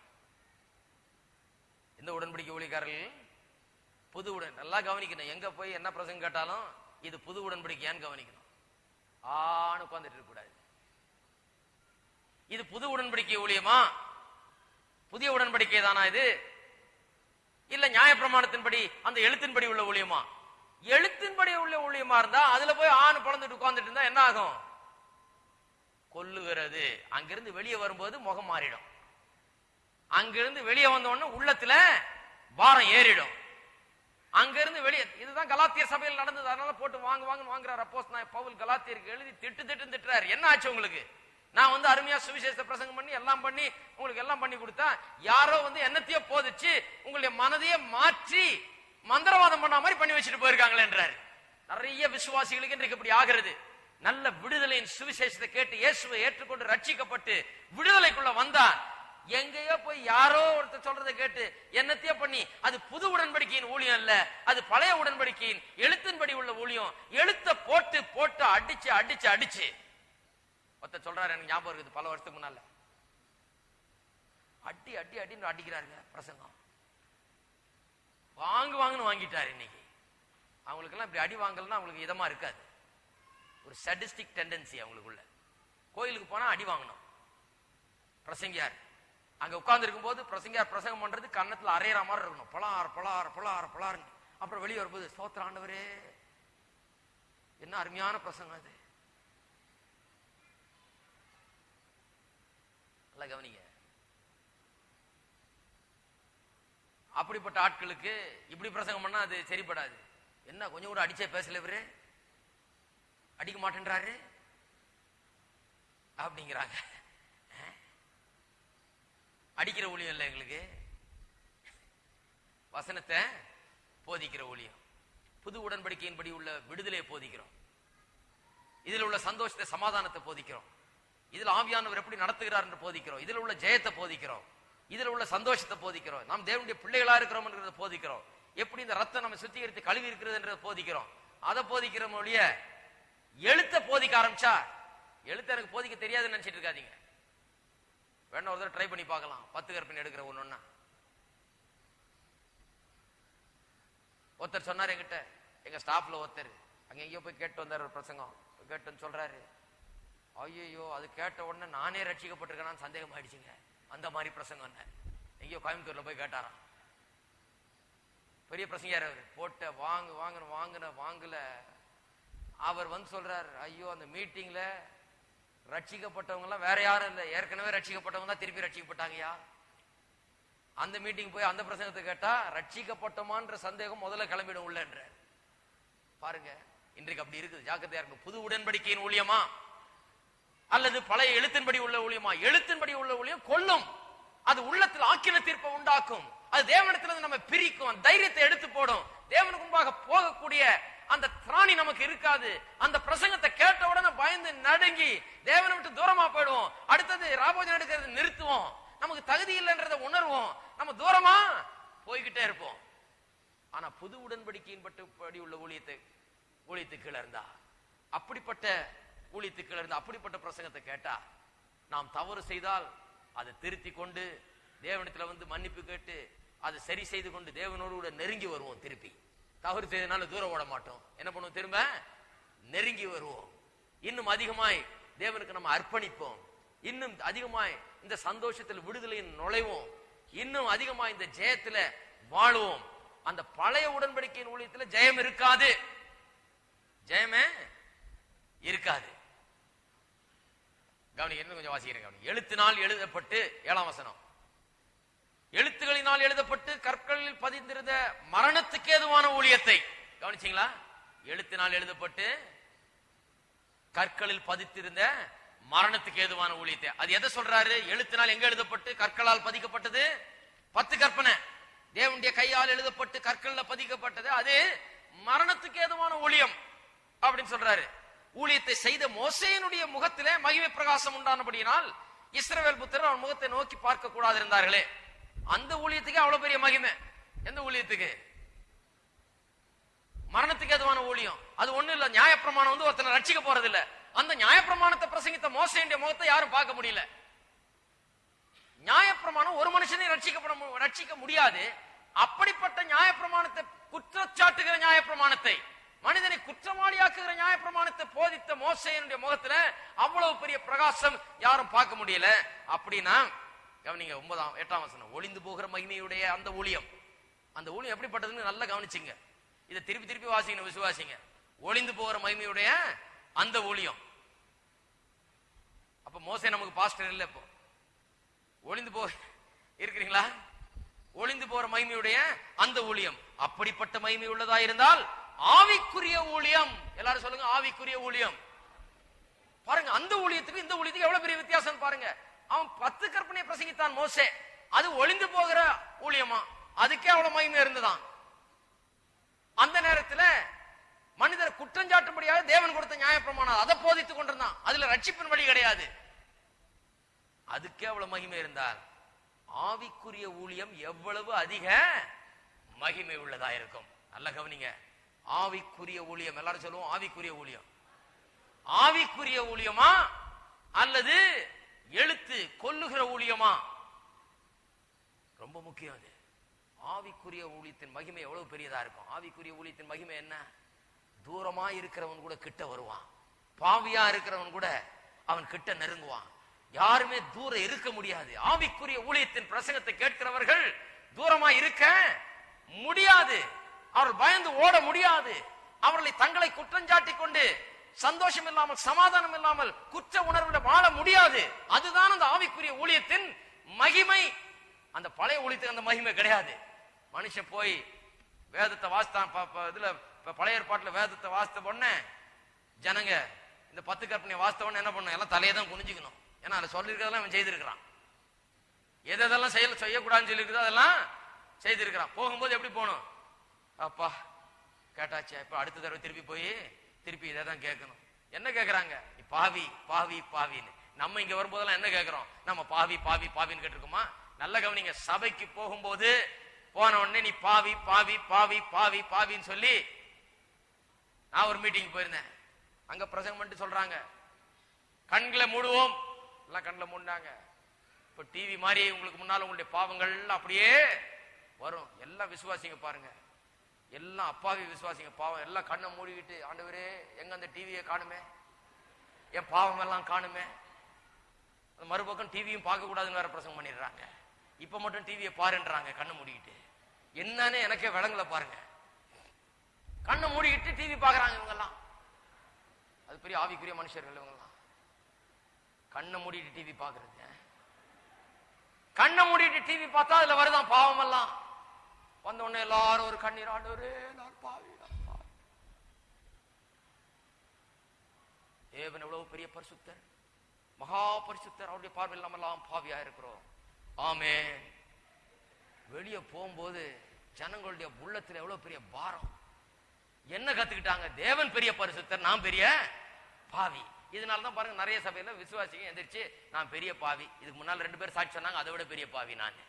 இந்த உடன்படிக்கை ஊழியக்காரர்கள் புது நல்லா கவனிக்கணும். எங்க போய் என்ன பிரசங்கம் கேட்டாலும் இது புது உடன்படிக்கையான்னு கவனிக்கணும். ஆன்னு உட்கார்ந்துட்டு இருக்க கூடாது. இது புது உடன்படிக்கை ஊழியமா? புதிய உடன்படிக்கை தானா இது? இல்ல நியாயப்பிரமாணத்தின்படி அந்த எழுத்தின்படி உள்ள ஊழியமா? எழுத்தின்படி உள்ள ஊழியமா இருந்தா அதுல போய் ஆணு பழந்துட்டு உட்கார்ந்துட்டு இருந்தா என்ன ஆகும்? கொல்லுகிறது. அங்கிருந்து வெளியே வரும்போது முகம் மாறிடும். அங்கிருந்து வெளியே வந்த உடனே உள்ளத்துல பாரம் ஏறிடும். அங்கிருந்து வெளியே, இதுதான் கலாத்தியர் சபையில் நடந்தது. அதனால போட்டு வாங்குறாரு அப்போஸ்தலனாகிய பவுல். கலாத்தியருக்கு எழுதி திட்டுறாரு. என்ன ஆச்சு உங்களுக்கு? நான் அருமையா சுவிசேஷ பிரசங்கம் பண்ணி எல்லாம் பண்ணி உங்களுக்கு எல்லாம் பண்ணி கொடுத்தா யாரோ என்னத்தையோ போதிச்சு உங்களுடைய மனதையே மாற்றி மந்திரவாதம் பண்ண மாதிரி பண்ணி வச்சுட்டு போயிருக்காங்களே என்றாரு. நிறைய விசுவாசிகளுக்கு இன்றைக்கு இப்படி ஆகிறது. நல்ல விடுதலையின் சுவிசேஷத்தை கேட்டு இயேசுவை ஏற்றுக்கொண்டு ரட்சிக்கப்பட்டு விடுதலைக்குள்ள வந்தா எங்கேயோ போய் யாரோ ஒருத்தர் சொல்றதை கேட்டு என்னத்தையோ பண்ணி, அது புது உடன்படிக்கையின் ஊழியம் அல்ல, அது பழைய உடன்படிக்கையின் எழுத்தின்படி உள்ள ஊழியம். எழுத்த போட்டு போட்டு அடிச்சு அடிச்சு அடிச்சு ஒருத்தர் சொல்றாரு, எனக்கு ஞாபகம் இருக்குது, பல வருஷத்துக்கு முன்னால அடி அடி அடின்னு அடிக்கிறாருங்க பிரசங்கம். வாங்குன்னு வாங்கிட்டாரு. இன்னைக்கு அவங்களுக்கு எல்லாம் இப்படி அடி வாங்கலன்னா அவங்களுக்கு இதமா இருக்காது. ஒரு சடிஸ்டிக் டெண்டன்சி அவங்களுக்குள்ள. கோயிலுக்கு போனா அடி வாங்கணும். பிரசங்கியார் அங்க உட்கார்ந்து இருக்கும் போது பிரசங்கியார் பிரசங்கம் பண்றது கன்னத்துல அரையிற மாதிரி இருக்கணும். பலார் பலார் பலார் பலார். அப்புறம் வெளியே வரும்போது ஸ்தோத்திரம் ஆண்டவரே, என்ன அருமையான பிரசங்கம் அது. நல்லா கவனிங்க. அப்படிப்பட்ட ஆட்களுக்கு இப்படி பிரசங்கம் பண்ணா அது சரிப்படாது. என்ன கொஞ்சம் கூட அடிச்சே பேசல, இவரு அடிக்க மாட்டேன்றாரு அப்படிங்கிறாங்க. அடிக்கிற ஊழியம் இல்லை எங்களுக்கு, வசனத்தை போதிக்கிற ஊழியம். புது உடன்படிக்கையின்படி உள்ள விடுதலையை போதிக்கிறோம். இதுல உள்ள சந்தோஷத்தை சமாதானத்தை போதிக்கிறோம். இதுல ஆவியானவர் எப்படி நடத்துகிறார் என்று போதிக்கிறோம். இதுல உள்ள ஜெயத்தை போதிக்கிறோம். இதுல உள்ள சந்தோஷத்தை போதிக்கிறோம். நாம் தேவனுடைய பிள்ளைகளா இருக்கிறோம் என்கிறத போதிக்கிறோம். எப்படி இந்த ரத்தம் நம்ம சுத்திகரித்து கழுவி இருக்கிறது என்றதை போதிக்கிறோம். அதை போதிக்கிற மொழிய எழுத்த போதிக்க ஆரம்பிச்சா, எழுத்த எனக்கு போதிக்க தெரியாதுன்னு நினைச்சிட்டு இருக்காதீங்க. வேணா ஒரு தடவை ட்ரை பண்ணி பார்க்கலாம். 10 கற்பனை எடுக்கிற ஒண்ணு. ஒருத்தர் சொன்னார் என்கிட்ட, எங்க ஸ்டாஃப்ல ஒருத்தர் அங்க எங்கேயோ போய் கேட்டு வந்தார் ஒரு பிரசங்கம். கேட்டுன்னு சொல்றாரு, ஐயோ அது கேட்ட உடனே நானே ரட்சிக்கப்பட்டிருக்கேன்னு சந்தேகம் ஆயிடுச்சுங்க. அந்த மாதிரி பிரசங்கம் எங்கேயோ கோயம்புத்தூர்ல போய் கேட்டாராம். பெரிய பிரசங்கியார் அவர். போட்ட வாங்கல. அவர் சொல்றார், ஐயோ அந்த மீட்டிங்ல ரட்சிக்கப்பட்டவங்க எல்லாம் வேற யாரும் இல்ல, ஏற்கனவே ரட்சிக்கப்பட்டவங்க தான் திருப்பி ரட்சிக்கப்பட்டாங்கயா. அந்த மீட்டிங் போய் அந்த பிரசங்கத்தை கேட்டா ரட்சிக்கப்பட்டோமான்ற சந்தேகம் முதல்ல கிளம்பிடும் உள்ளன்ற. பாருங்க, இன்றைக்கு அப்படி இருக்குது. ஜாக்கிரதையா இருக்கு. புது உடன்படிக்கையின் ஊழியமா அல்லது பழைய எழுத்தின்படி உள்ள ஊழியமா? எழுத்தின்படி உள்ள ஊழியம் கொல்லும். அது உள்ளத்தில் ஆக்கின தீர்ப்பை உண்டாக்கும். அது தேவனிடத்திலிருந்து நம்ம பிரிக்கும், தைரியத்தை எடுத்து போடும். தேவனுக்கு முன்பாக போகக்கூடிய அந்த திராணி நமக்கு இருக்காது. அந்த பிரசங்கத்தை கேட்ட உடனே பயந்து நடுங்கி தேவனை விட்டு தூரமா போயிடுவோம். அடுத்தது ராபோஜனம் எடுக்கிறது நிறுத்துவோம். நமக்கு தகுதி இல்லைன்றத உணர்வோம், நம்ம தூரமா போய்கிட்டே இருப்போம். ஆனா புது உடன்படிக்கையின் படி உள்ள ஊழியத்துக்கு கீழே இருந்தா, அப்படிப்பட்ட ஊழியத்துக்கு கீழே இருந்தா, அப்படிப்பட்ட பிரசங்கத்தை கேட்டா, நாம் தவறு செய்தால் அதை திருத்தி கொண்டு தேவனிடத்துல வந்து மன்னிப்பு கேட்டு அதை சரி செய்து கொண்டு தேவனோடு கூட நெருங்கி வருவோம். திருப்பி தவறு செய்தனால தூரம் ஓட மாட்டோம். என்ன பண்ணுவோம்? திரும்ப நெருங்கி வருவோம். இன்னும் அதிகமாய் தேவனுக்கு நம்ம அர்ப்பணிப்போம். இன்னும் அதிகமாய் இந்த சந்தோஷத்தில் விடுதலையின் நுழைவோம். இன்னும் அதிகமாய் இந்த ஜெயத்துல வாழுவோம். அந்த பழைய உடன்படிக்கையின் ஊழியத்தில் ஜெயம் இருக்காது, ஜெயமே இருக்காது. கவனி, என்ன கொஞ்சம் வாசிக்கிறேன். கவனி, எழுத்தினால் எழுதப்பட்டு 7ஆம் வசனம், எழுத்துகளினால் எழுதப்பட்டு கற்களில் பதிந்திருந்த மரணத்துக்கு ஏதுவான ஊழியத்தை. கவனிச்சீங்களா? எழுத்தினால் எழுதப்பட்டு கற்களில் பதித்திருந்த மரணத்துக்கு ஏதுவான ஊழியத்தை. அது எதை சொல்றாரு? எழுத்தினால் எங்க எழுதப்பட்டு கற்களால் பதிக்கப்பட்டது? 10 கற்பனை தேவனுடைய கையால் எழுதப்பட்டு கற்கள்ல பதிக்கப்பட்டது. அது மரணத்துக்கு ஏதுவான ஊழியம் அப்படின்னு சொல்றாரு. ஊழியத்தை செய்த மோசேயினுடைய முகத்திலே மகிமை பிரகாசம் உண்டானபடியினால் இஸ்ரவேல் புத்திரர் அவன் முகத்தை நோக்கி பார்க்க கூடாது இருந்தார்களே. அந்த ஊழியத்துக்கு அவ்வளவு பெரிய மகிமை. எந்த ஊழியத்துக்கு? மரணத்துக்கு ஏதுவான ஊழியம். அது ஒண்ணு இல்ல, நியாயப்பிரமாணம் வந்து ஒருத்தனை ரட்சிக்க போறது இல்ல. அந்த நியாயப்பிரமாணத்தை பிரசங்கித்த மோசேயுடைய முகத்தை யாரும் பார்க்க முடியல. நியாயப்பிரமாணம் ஒரு மனுஷனை ரட்சிக்க முடியாது. அப்படிப்பட்ட நியாயப்பிரமாணத்தை, குற்றச்சாட்டுகிற நியாயப்பிரமாணத்தை, மனிதனை குற்றவாளியாக்குகிற நியாயப்பிரமாணத்தை போதித்த மோசேயினுடைய முகத்துல அவ்வளவு பெரிய பிரகாசம் யாரும் பார்க்க முடியல. அப்படின்னா கவனிங்க, 8ஆம் வசனம், ஒளிந்து போகிற மகிமையுடைய அந்த ஊழியம். அந்த ஊழியம் எப்படிப்பட்டதுன்னு நல்லா கவனிச்சுங்க. இதை திருப்பி திருப்பி வாசிங்க, விசுவாசிங்க. ஒளிந்து போகிற மகிமையுடைய அந்த ஊழியம். அப்ப மோசே நமக்கு பாஸ்டர் இல்ல. இப்போ ஒளிந்து போ இருக்கிறீங்களா? ஒளிந்து போற மகிமையுடைய அந்த ஊழியம். அப்படிப்பட்ட மகிமை உள்ளதா இருந்தால் ஆவிக்குரிய ஊழியம். எல்லாரும் சொல்லுங்க, ஆவிக்குரிய ஊழியம். பாருங்க, அந்த ஊழியத்துக்கு இந்த ஊழியத்துக்கு எவ்வளவு பெரிய வித்தியாசம் பாருங்க. அவன் 10 கற்பனையை பிரசங்கித்தான் மோசே. அது ஒளிந்து போகிற ஊழியமா, அதுக்கே அவ்வளவு மகிமை இருந்ததான். அந்த நேரத்தில் மனிதர் குற்றஞ்சாட்டும்படியாக தேவன் கொடுத்த நியாயப்பிரமாணம் அதை போதித்துக் கொண்டிருந்தான். அதுல ரட்சிப்பின் வழி கிடையாது. அதுக்கே அவ்வளவு மகிமை இருந்தால் ஆவிக்குரிய ஊழியம் எவ்வளவு அதிக மகிமை உள்ளதா இருக்கும். நல்ல கவனிங்க, ஆவிக்குரிய ஊழியம். எல்லாரும் சொல்லுவோம் ஆவிக்குரிய ஊழியம். ஆவிக்குரிய ஊழியமா அல்லது எழுத்து கொல்லுகிற ஊழியமா? ரொம்ப முக்கியம் அது. ஆவிக்குரிய ஊழியத்தின் மகிமை எவ்வளவு பெரியதா இருக்கும். ஆவிக்குரிய ஊழியத்தின் மகிமை என்ன? தூரமா இருக்கிறவன் கூட கிட்ட வருவான். பாவியா இருக்கிறவன் கூட அவன் கிட்ட நெருங்குவான். யாருமே தூரம் இருக்க முடியாது. ஆவிக்குரிய ஊழியத்தின் பிரசங்கத்தை கேட்கிறவர்கள் தூரமா இருக்க முடியாது. அவர்கள் பயந்து ஓட முடியாது. அவர்களை தங்களை குற்றஞ்சாட்டி கொண்டு சந்தோஷம் இல்லாமல் சமாதானம் இல்லாமல் குற்ற உணர்வுல வாழ முடியாது. அதுதான் அந்த ஆவிக்குரிய ஊழியத்தின் மகிமை. அந்த பழைய ஊழியத்துக்கு அந்த மகிமை கிடையாது. மனுஷன் போய் வேதத்தை வாசித்தான். இதுல பழைய ஏற்பாட்டுல வேதத்தை வாசித்த உடனே ஜனங்க இந்த 10 கற்பனையை வாசித்த உடனே என்ன பண்ணும்? எல்லாம் தலையை தான் குனிஞ்சுக்கணும். ஏன்னா அதை சொல்லியிருக்கிறதெல்லாம் அவன் செய்திருக்கிறான். எதெல்லாம் செய்யக்கூடாதுன்னு சொல்லியிருக்கிறதோ அதெல்லாம் செய்திருக்கிறான். போகும்போது எப்படி போகணும்? அப்பா கேட்டாச்சா, இப்ப அடுத்த தடவை திருப்பி போய் திருப்பி இதை தான் கேட்கணும். என்ன கேட்கறாங்க? நீ பாவி பாவி பாவின்னு. நம்ம இங்க வரும்போதெல்லாம் என்ன கேட்கிறோம்? நம்ம பாவி பாவி பாவின்னு கேட்டிருக்கோமா? நல்ல கவனிங்க, சபைக்கு போகும்போது போன உடனே நீ பாவி பாவி பாவி பாவி பாவின்னு சொல்லி. நான் ஒரு மீட்டிங் போயிருந்தேன். அங்க பிரசங்கம் பண்ணிட்டு சொல்றாங்க, கண்களை மூடுவோம். எல்லாம் கண்களை மூடினாங்க. இப்ப டிவி மாதிரி உங்களுக்கு முன்னால உங்களுடைய பாவங்கள் அப்படியே வரும். எல்லாம் விசுவாசிங்க பாருங்க, எல்லாம் அப்பாவி விசுவாசிங்க. பாவம் எல்லாம் கண்ணை மூடிக்கிட்டு, ஆண்டவரே எங்க அந்த டிவியை காணுமே, என் பாவம் எல்லாம் காணுமே. மறுபக்கம் டிவியும் பார்க்க கூடாதுன்னு வேற பிரசங்கம் பண்ணிடுறாங்க. இப்ப மட்டும் டிவியை பாருன்றாங்க கண்ணை மூடிக்கிட்டு. என்னன்னு எனக்கே விளங்கல பாருங்க. கண்ணை மூடிக்கிட்டு டிவி பாக்குறாங்க இவங்க எல்லாம். அது பெரிய ஆவிக்குரிய மனுஷர்கள் இவங்க எல்லாம். கண்ணை மூடிட்டு டிவி பாக்குறது. கண்ணை மூடிட்டு டிவி பார்த்தா அதுல வருதான் பாவம் எல்லாம். வந்த உடனே எல்லாரும் ஒரு கண்ணீர், ஆண்டவரே நான் பாவி. தேவன் எவ்வளவு பெரிய பரிசுத்தர், மகா பரிசுத்தர். அவருடைய பார்வையில் நம்ம எல்லாம் பாவியா இருக்கிறோம். ஆமென். வெளியே போகும்போது ஜனங்களுடைய உள்ளத்துல எவ்வளவு பெரிய பாரம். என்ன கத்துக்கிட்டாங்க? தேவன் பெரிய பரிசுத்தர், நான் பெரிய பாவி. இதனாலதான் பாருங்க நிறைய சபையில விசுவாசிங்க எந்திரிச்சு நான் பெரிய பாவி, இதுக்கு முன்னால 2 பேர் சாட்சி சொன்னாங்க, அதை விட பெரிய பாவி நான்,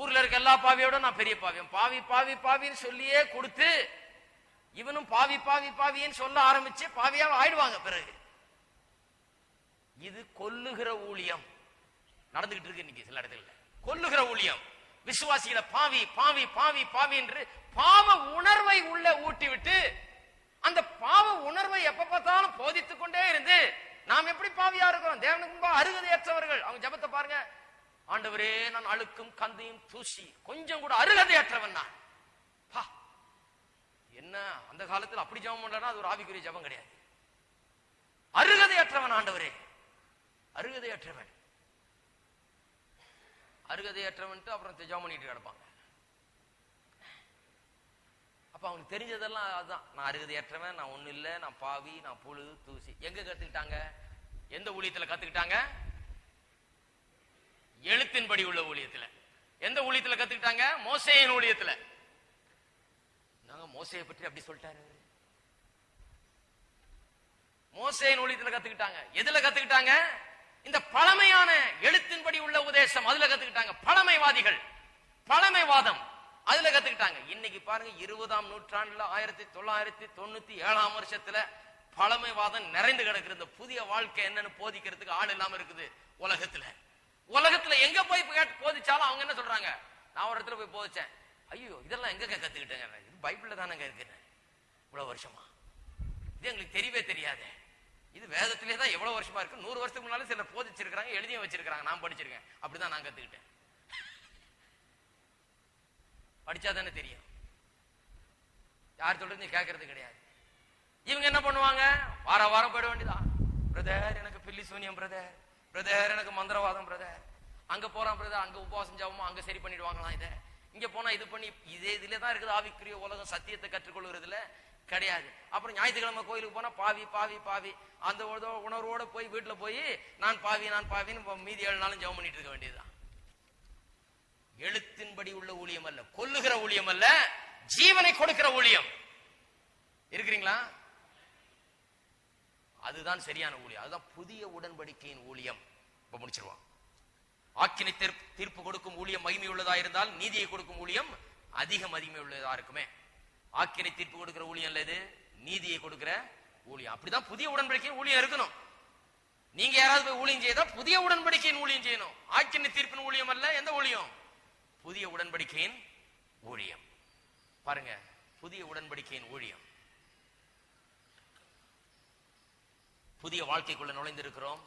ஊர்ல இருக்க எல்லா பாவியோட நான் பெரிய பாவி, பாவி பாவி பாவின்னு சொல்லியே கொடுத்து இவனும் பாவி பாவி பாவின்னு சொல்ல ஆரம்பிச்சு பாவியா ஆயிடுவாங்க. பிறகு இது கொல்லுகிற ஊழியம் நடந்துகிட்டு இருக்கு இன்னைக்கு சில இடத்துல. கொல்லுகிற ஊழியம், விசுவாசிகளை பாவி பாவி பாவி பாவி என்று பாவ உணர்வை உள்ள ஊட்டி விட்டு அந்த பாவ உணர்வை எப்ப பார்த்தாலும் போதித்துக் கொண்டே இருந்து நாம் எப்படி பாவியா இருக்கிறோம், தேவனுக்கு முன்பா அருகதையற்றவர்கள். அவங்க ஜபத்தை பாருங்க, ஆண்டவரே நான் அழுக்கும் கந்தையும் தூசி கொஞ்சம் கூட அருகதையற்றவன் நான். என்ன அந்த காலத்தில் அப்படி ஜபம் பண்றனா அது ஒரு ஆவிக்குரிய ஜபம் கிடையாது. அருகதையற்றவன் ஆண்டவரே, அருகதையற்றவன், அருகதையற்றவன் அப்புறம் ஜபம் பண்ணிட்டு கிடப்பாங்க. அப்ப அவனுக்கு தெரிஞ்சதெல்லாம் அதுதான், நான் அருகதையற்றவன், நான் ஒண்ணு இல்லை, நான் பாவி, நான் புழு தூசி. எங்க கத்துக்கிட்டாங்க, எந்த ஊழியத்துல கத்துக்கிட்டாங்க? எழுத்தின்படி உள்ள ஊழியத்துல. எந்த ஊழியத்துல கத்துக்கிட்டாங்க? மோசேயின் ஊழியத்துல. நாங்க மோசையை பற்றி அப்படி சொல்லிட்டாரு, மோசேயின் ஊழியத்துல கத்துக்கிட்டாங்க. எதுல கத்துக்கிட்டாங்க? இந்த பழமையான எழுத்தின்படி உள்ள உபதேசம் அதுல கத்துக்கிட்டாங்க. பழமைவாதிகள், பழமைவாதம் அதுல கத்துக்கிட்டாங்க. இன்னைக்கு பாருங்க 20ஆம் நூற்றாண்டுல 1997ஆம் வருஷத்துல பழமைவாதம் நிறைந்து கிடக்குது. இந்த புதிய வாழ்க்கை என்னன்னு போதிக்கிறதுக்கு ஆள் இல்லாம இருக்குது உலகத்துல. உலகத்துல எங்க போய் போதிச்சாலும் அவங்க என்ன சொல்றாங்க, நான் ஒரு இடத்துல போய் போதிச்சேன், ஐயோ இதெல்லாம் எங்க கத்துக்கிட்டேங்க, இது பைபிள்ல தானங்க இருக்கிறேன் இவ்வளவு வருஷமா, இது எங்களுக்கு தெரியவே தெரியாது, இது வேதத்திலே தான் எவ்வளவு வருஷமா இருக்கு, 100 வருஷத்துக்கு முன்னால சிலர் போதிச்சிருக்காங்க, எழுதியும் வச்சிருக்காங்க, நான் படிச்சிருக்கேன், அப்படிதான் நான் கத்துக்கிட்டேன். படிச்சாதானே தெரியும், யார் சொல்றது கேட்கறது கிடையாது. இவங்க என்ன பண்ணுவாங்க, வார வாரம் போயிட வேண்டியதான், பிரதர் எனக்கு பில்லி சூனியம் பிரதர், பிரதர் எனக்கு மந்திரவாதம் பிரதர், அங்க போறான் பிரதர், அங்க உபவாசம் ஜாபமா அங்க சரி பண்ணிடுவாங்களாம், இதை இங்க போனா இது பண்ணி, இதே இதுல தான் இருக்குது ஆவிக்குரிய உலகம். சத்தியத்தை கற்றுக்கொள்கிறதுல கிடையாது. அப்புறம் ஞாயிற்றுக்கிழமை கோயிலுக்கு போனா பாவி பாவி பாவி, அந்த உணர்வோட போய் வீட்டுல போய் நான் பாவி நான் பாவின்னு மீதி 7 நாளும் ஜெபம் பண்ணிட்டு இருக்க வேண்டியதுதான். எழுத்தின்படி உள்ள ஊழியம் அல்ல, கொல்லுகிற ஊழியம் அல்ல, ஜீவனை கொடுக்கிற ஊழியம். இருக்கிறீங்களா? அதுதான் சரியான ஊழியம், அதுதான் புதிய உடன்படிக்கையின் ஊழியம். இப்ப முடிச்சிருவான். ஆக்கினை தீர்ப்பு கொடுக்கும் ஊழியம் மகிமை உள்ளதா இருந்தால் நீதியை கொடுக்கும் ஊழியம் அதிக மகிமை உள்ளதா இருக்குமே. ஆக்கினை தீர்ப்பு கொடுக்கிற ஊழியம் இல்ல, இது நீதியை கொடுக்கிற ஊழியம். அப்படிதான் புதிய உடன்படிக்கையின் ஊழியம் இருக்கணும். நீங்க யாராவது போய் ஊழியம் செய்தா புதிய உடன்படிக்கையின் ஊழியம் செய்யணும். ஆக்கினை தீர்ப்பின் ஊழியம் அல்ல. எந்த ஊழியம்? புதிய உடன்படிக்கையின் ஊழியம். பாருங்க, புதிய உடன்படிக்கையின் ஊழியம். புதிய வாழ்க்கைக்குள்ள நுழைந்திருக்கிறோம்.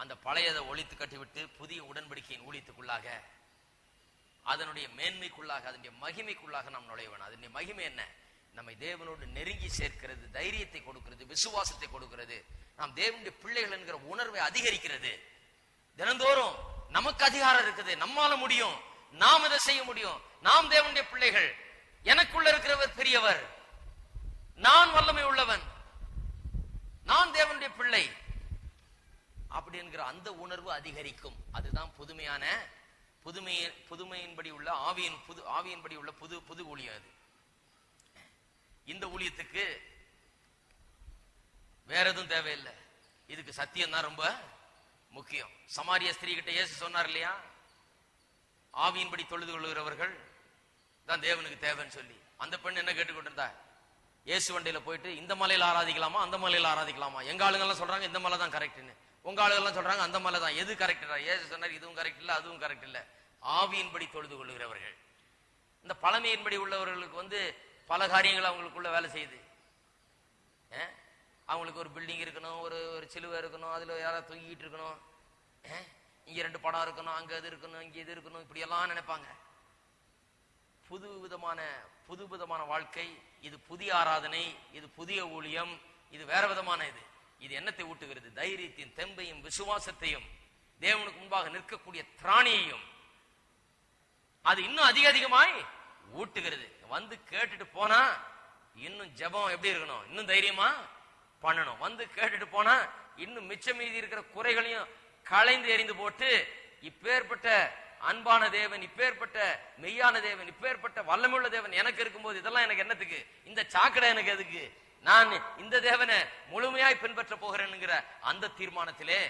அந்த பழையதை ஒழித்து கட்டிவிட்டு புதிய உடன்படிக்கையின் ஊழியத்துக்குள்ளாக, அதனுடைய மேன்மைக்குள்ளாக, அதனுடைய மகிமைக்குள்ளாக நாம் நுழைய வேணும். அதனுடைய மகிமை என்ன? நம்மை தேவனோடு நெருங்கி சேர்க்கிறது, தைரியத்தை கொடுக்கிறது, விசுவாசத்தை கொடுக்கிறது, நாம் தேவனுடைய பிள்ளைகள் என்கிற உணர்வை அதிகரிக்கிறது. தினந்தோறும் நமக்கு அதிகாரம் இருக்குது, நம்மால முடியும், நாம் இதை செய்ய முடியும், நாம் தேவனுடைய பிள்ளைகள், எனக்குள்ள இருக்கிறவர் பெரியவர், நான் வல்லமை உள்ளவன், நான் தேவனுடைய பிள்ளை அப்படி என்கிற அந்த உணர்வு அதிகரிக்கும். அதுதான் புதுமையான புதுமையின்படி உள்ள ஆவியின்படி உள்ள புது ஊழியம். அது இந்த ஊழியத்துக்கு வேற எதுவும் தேவையில்லை, இதுக்கு சத்தியம் தான் ரொம்ப முக்கியம். சமாரிய ஸ்திரீ கிட்ட இயேசு சொன்னார் இல்லையா, ஆவியின்படி தொழுது கொள்கிறவர்கள் தான் தேவனுக்கு தேவைன்னு சொல்லி. அந்த பெண் என்ன கேட்டுக்கொண்டிருந்தா, இயேசு வண்டியில போயிட்டு இந்த மலையில ஆராதிக்கலாமா அந்த மலையில ஆராதிக்கலாமா, எங்க ஆளுங்கெல்லாம் சொல்றாங்க இந்த மலை தான் கரெக்ட்னு, உங்க ஆளுகள்லாம் சொல்றாங்க அந்த மலை தான், எது கரெக்ட்? இயேசு சொன்னார் இதுவும் கரெக்ட் இல்ல அதுவும் கரெக்ட் இல்ல. ஆவியின்படி தொழுது கொள்கிறவர்கள். இந்த பழமையின்படி உள்ளவர்களுக்கு பல காரியங்கள் அவங்களுக்குள்ள வேலை செய்யுது. அவங்களுக்கு ஒரு பில்டிங் இருக்கணும், ஒரு சிலுவை இருக்கணும், அதுல யாராவது தூங்கிட்டு இருக்கணும், இங்க 2 படம் இருக்கணும், அங்க இது இருக்கணும், இங்க இது இருக்கணும், இப்படி எல்லாம் நினைப்பாங்க. புது விதமான வாழ்க்கை இது, புதிய ஆராதனை இது, புதிய ஊழியம் இது, வேற விதமான இது என்னத்தை ஊட்டுகிறது? தைரியத்தையும் தெம்பையும் விசுவாசத்தையும், தேவனுக்கு முன்பாக நிற்கக்கூடிய திராணியையும் அது இன்னும் அதிகமாய் ஊட்டுகிறது. வந்து கேட்டுட்டு போனா இன்னும் ஜெபம் எப்படி இருக்கணும், இன்னும் தைரியமா பண்ணணும். வந்து கேட்டுட்டு போனா இன்னும் மிச்சம் மீதி இருக்கிற குறைகளையும் களைந்து எறிந்து போட்டு, இப்பேற்பட்ட அன்பான தேவன், இப்பேற்பட்ட மெய்யான தேவன், இப்பேற்பட்ட வல்லமையுள்ள தேவன் எனக்கு இருக்கும்போது இதெல்லாம் எனக்கு என்னத்துக்கு, இந்த சாக்கடை எனக்கு எதுக்கு, நான் இந்த தேவனை முழுமையாய் பின்பற்ற போகிறேன்ங்கிற அந்த தீர்மானத்திலே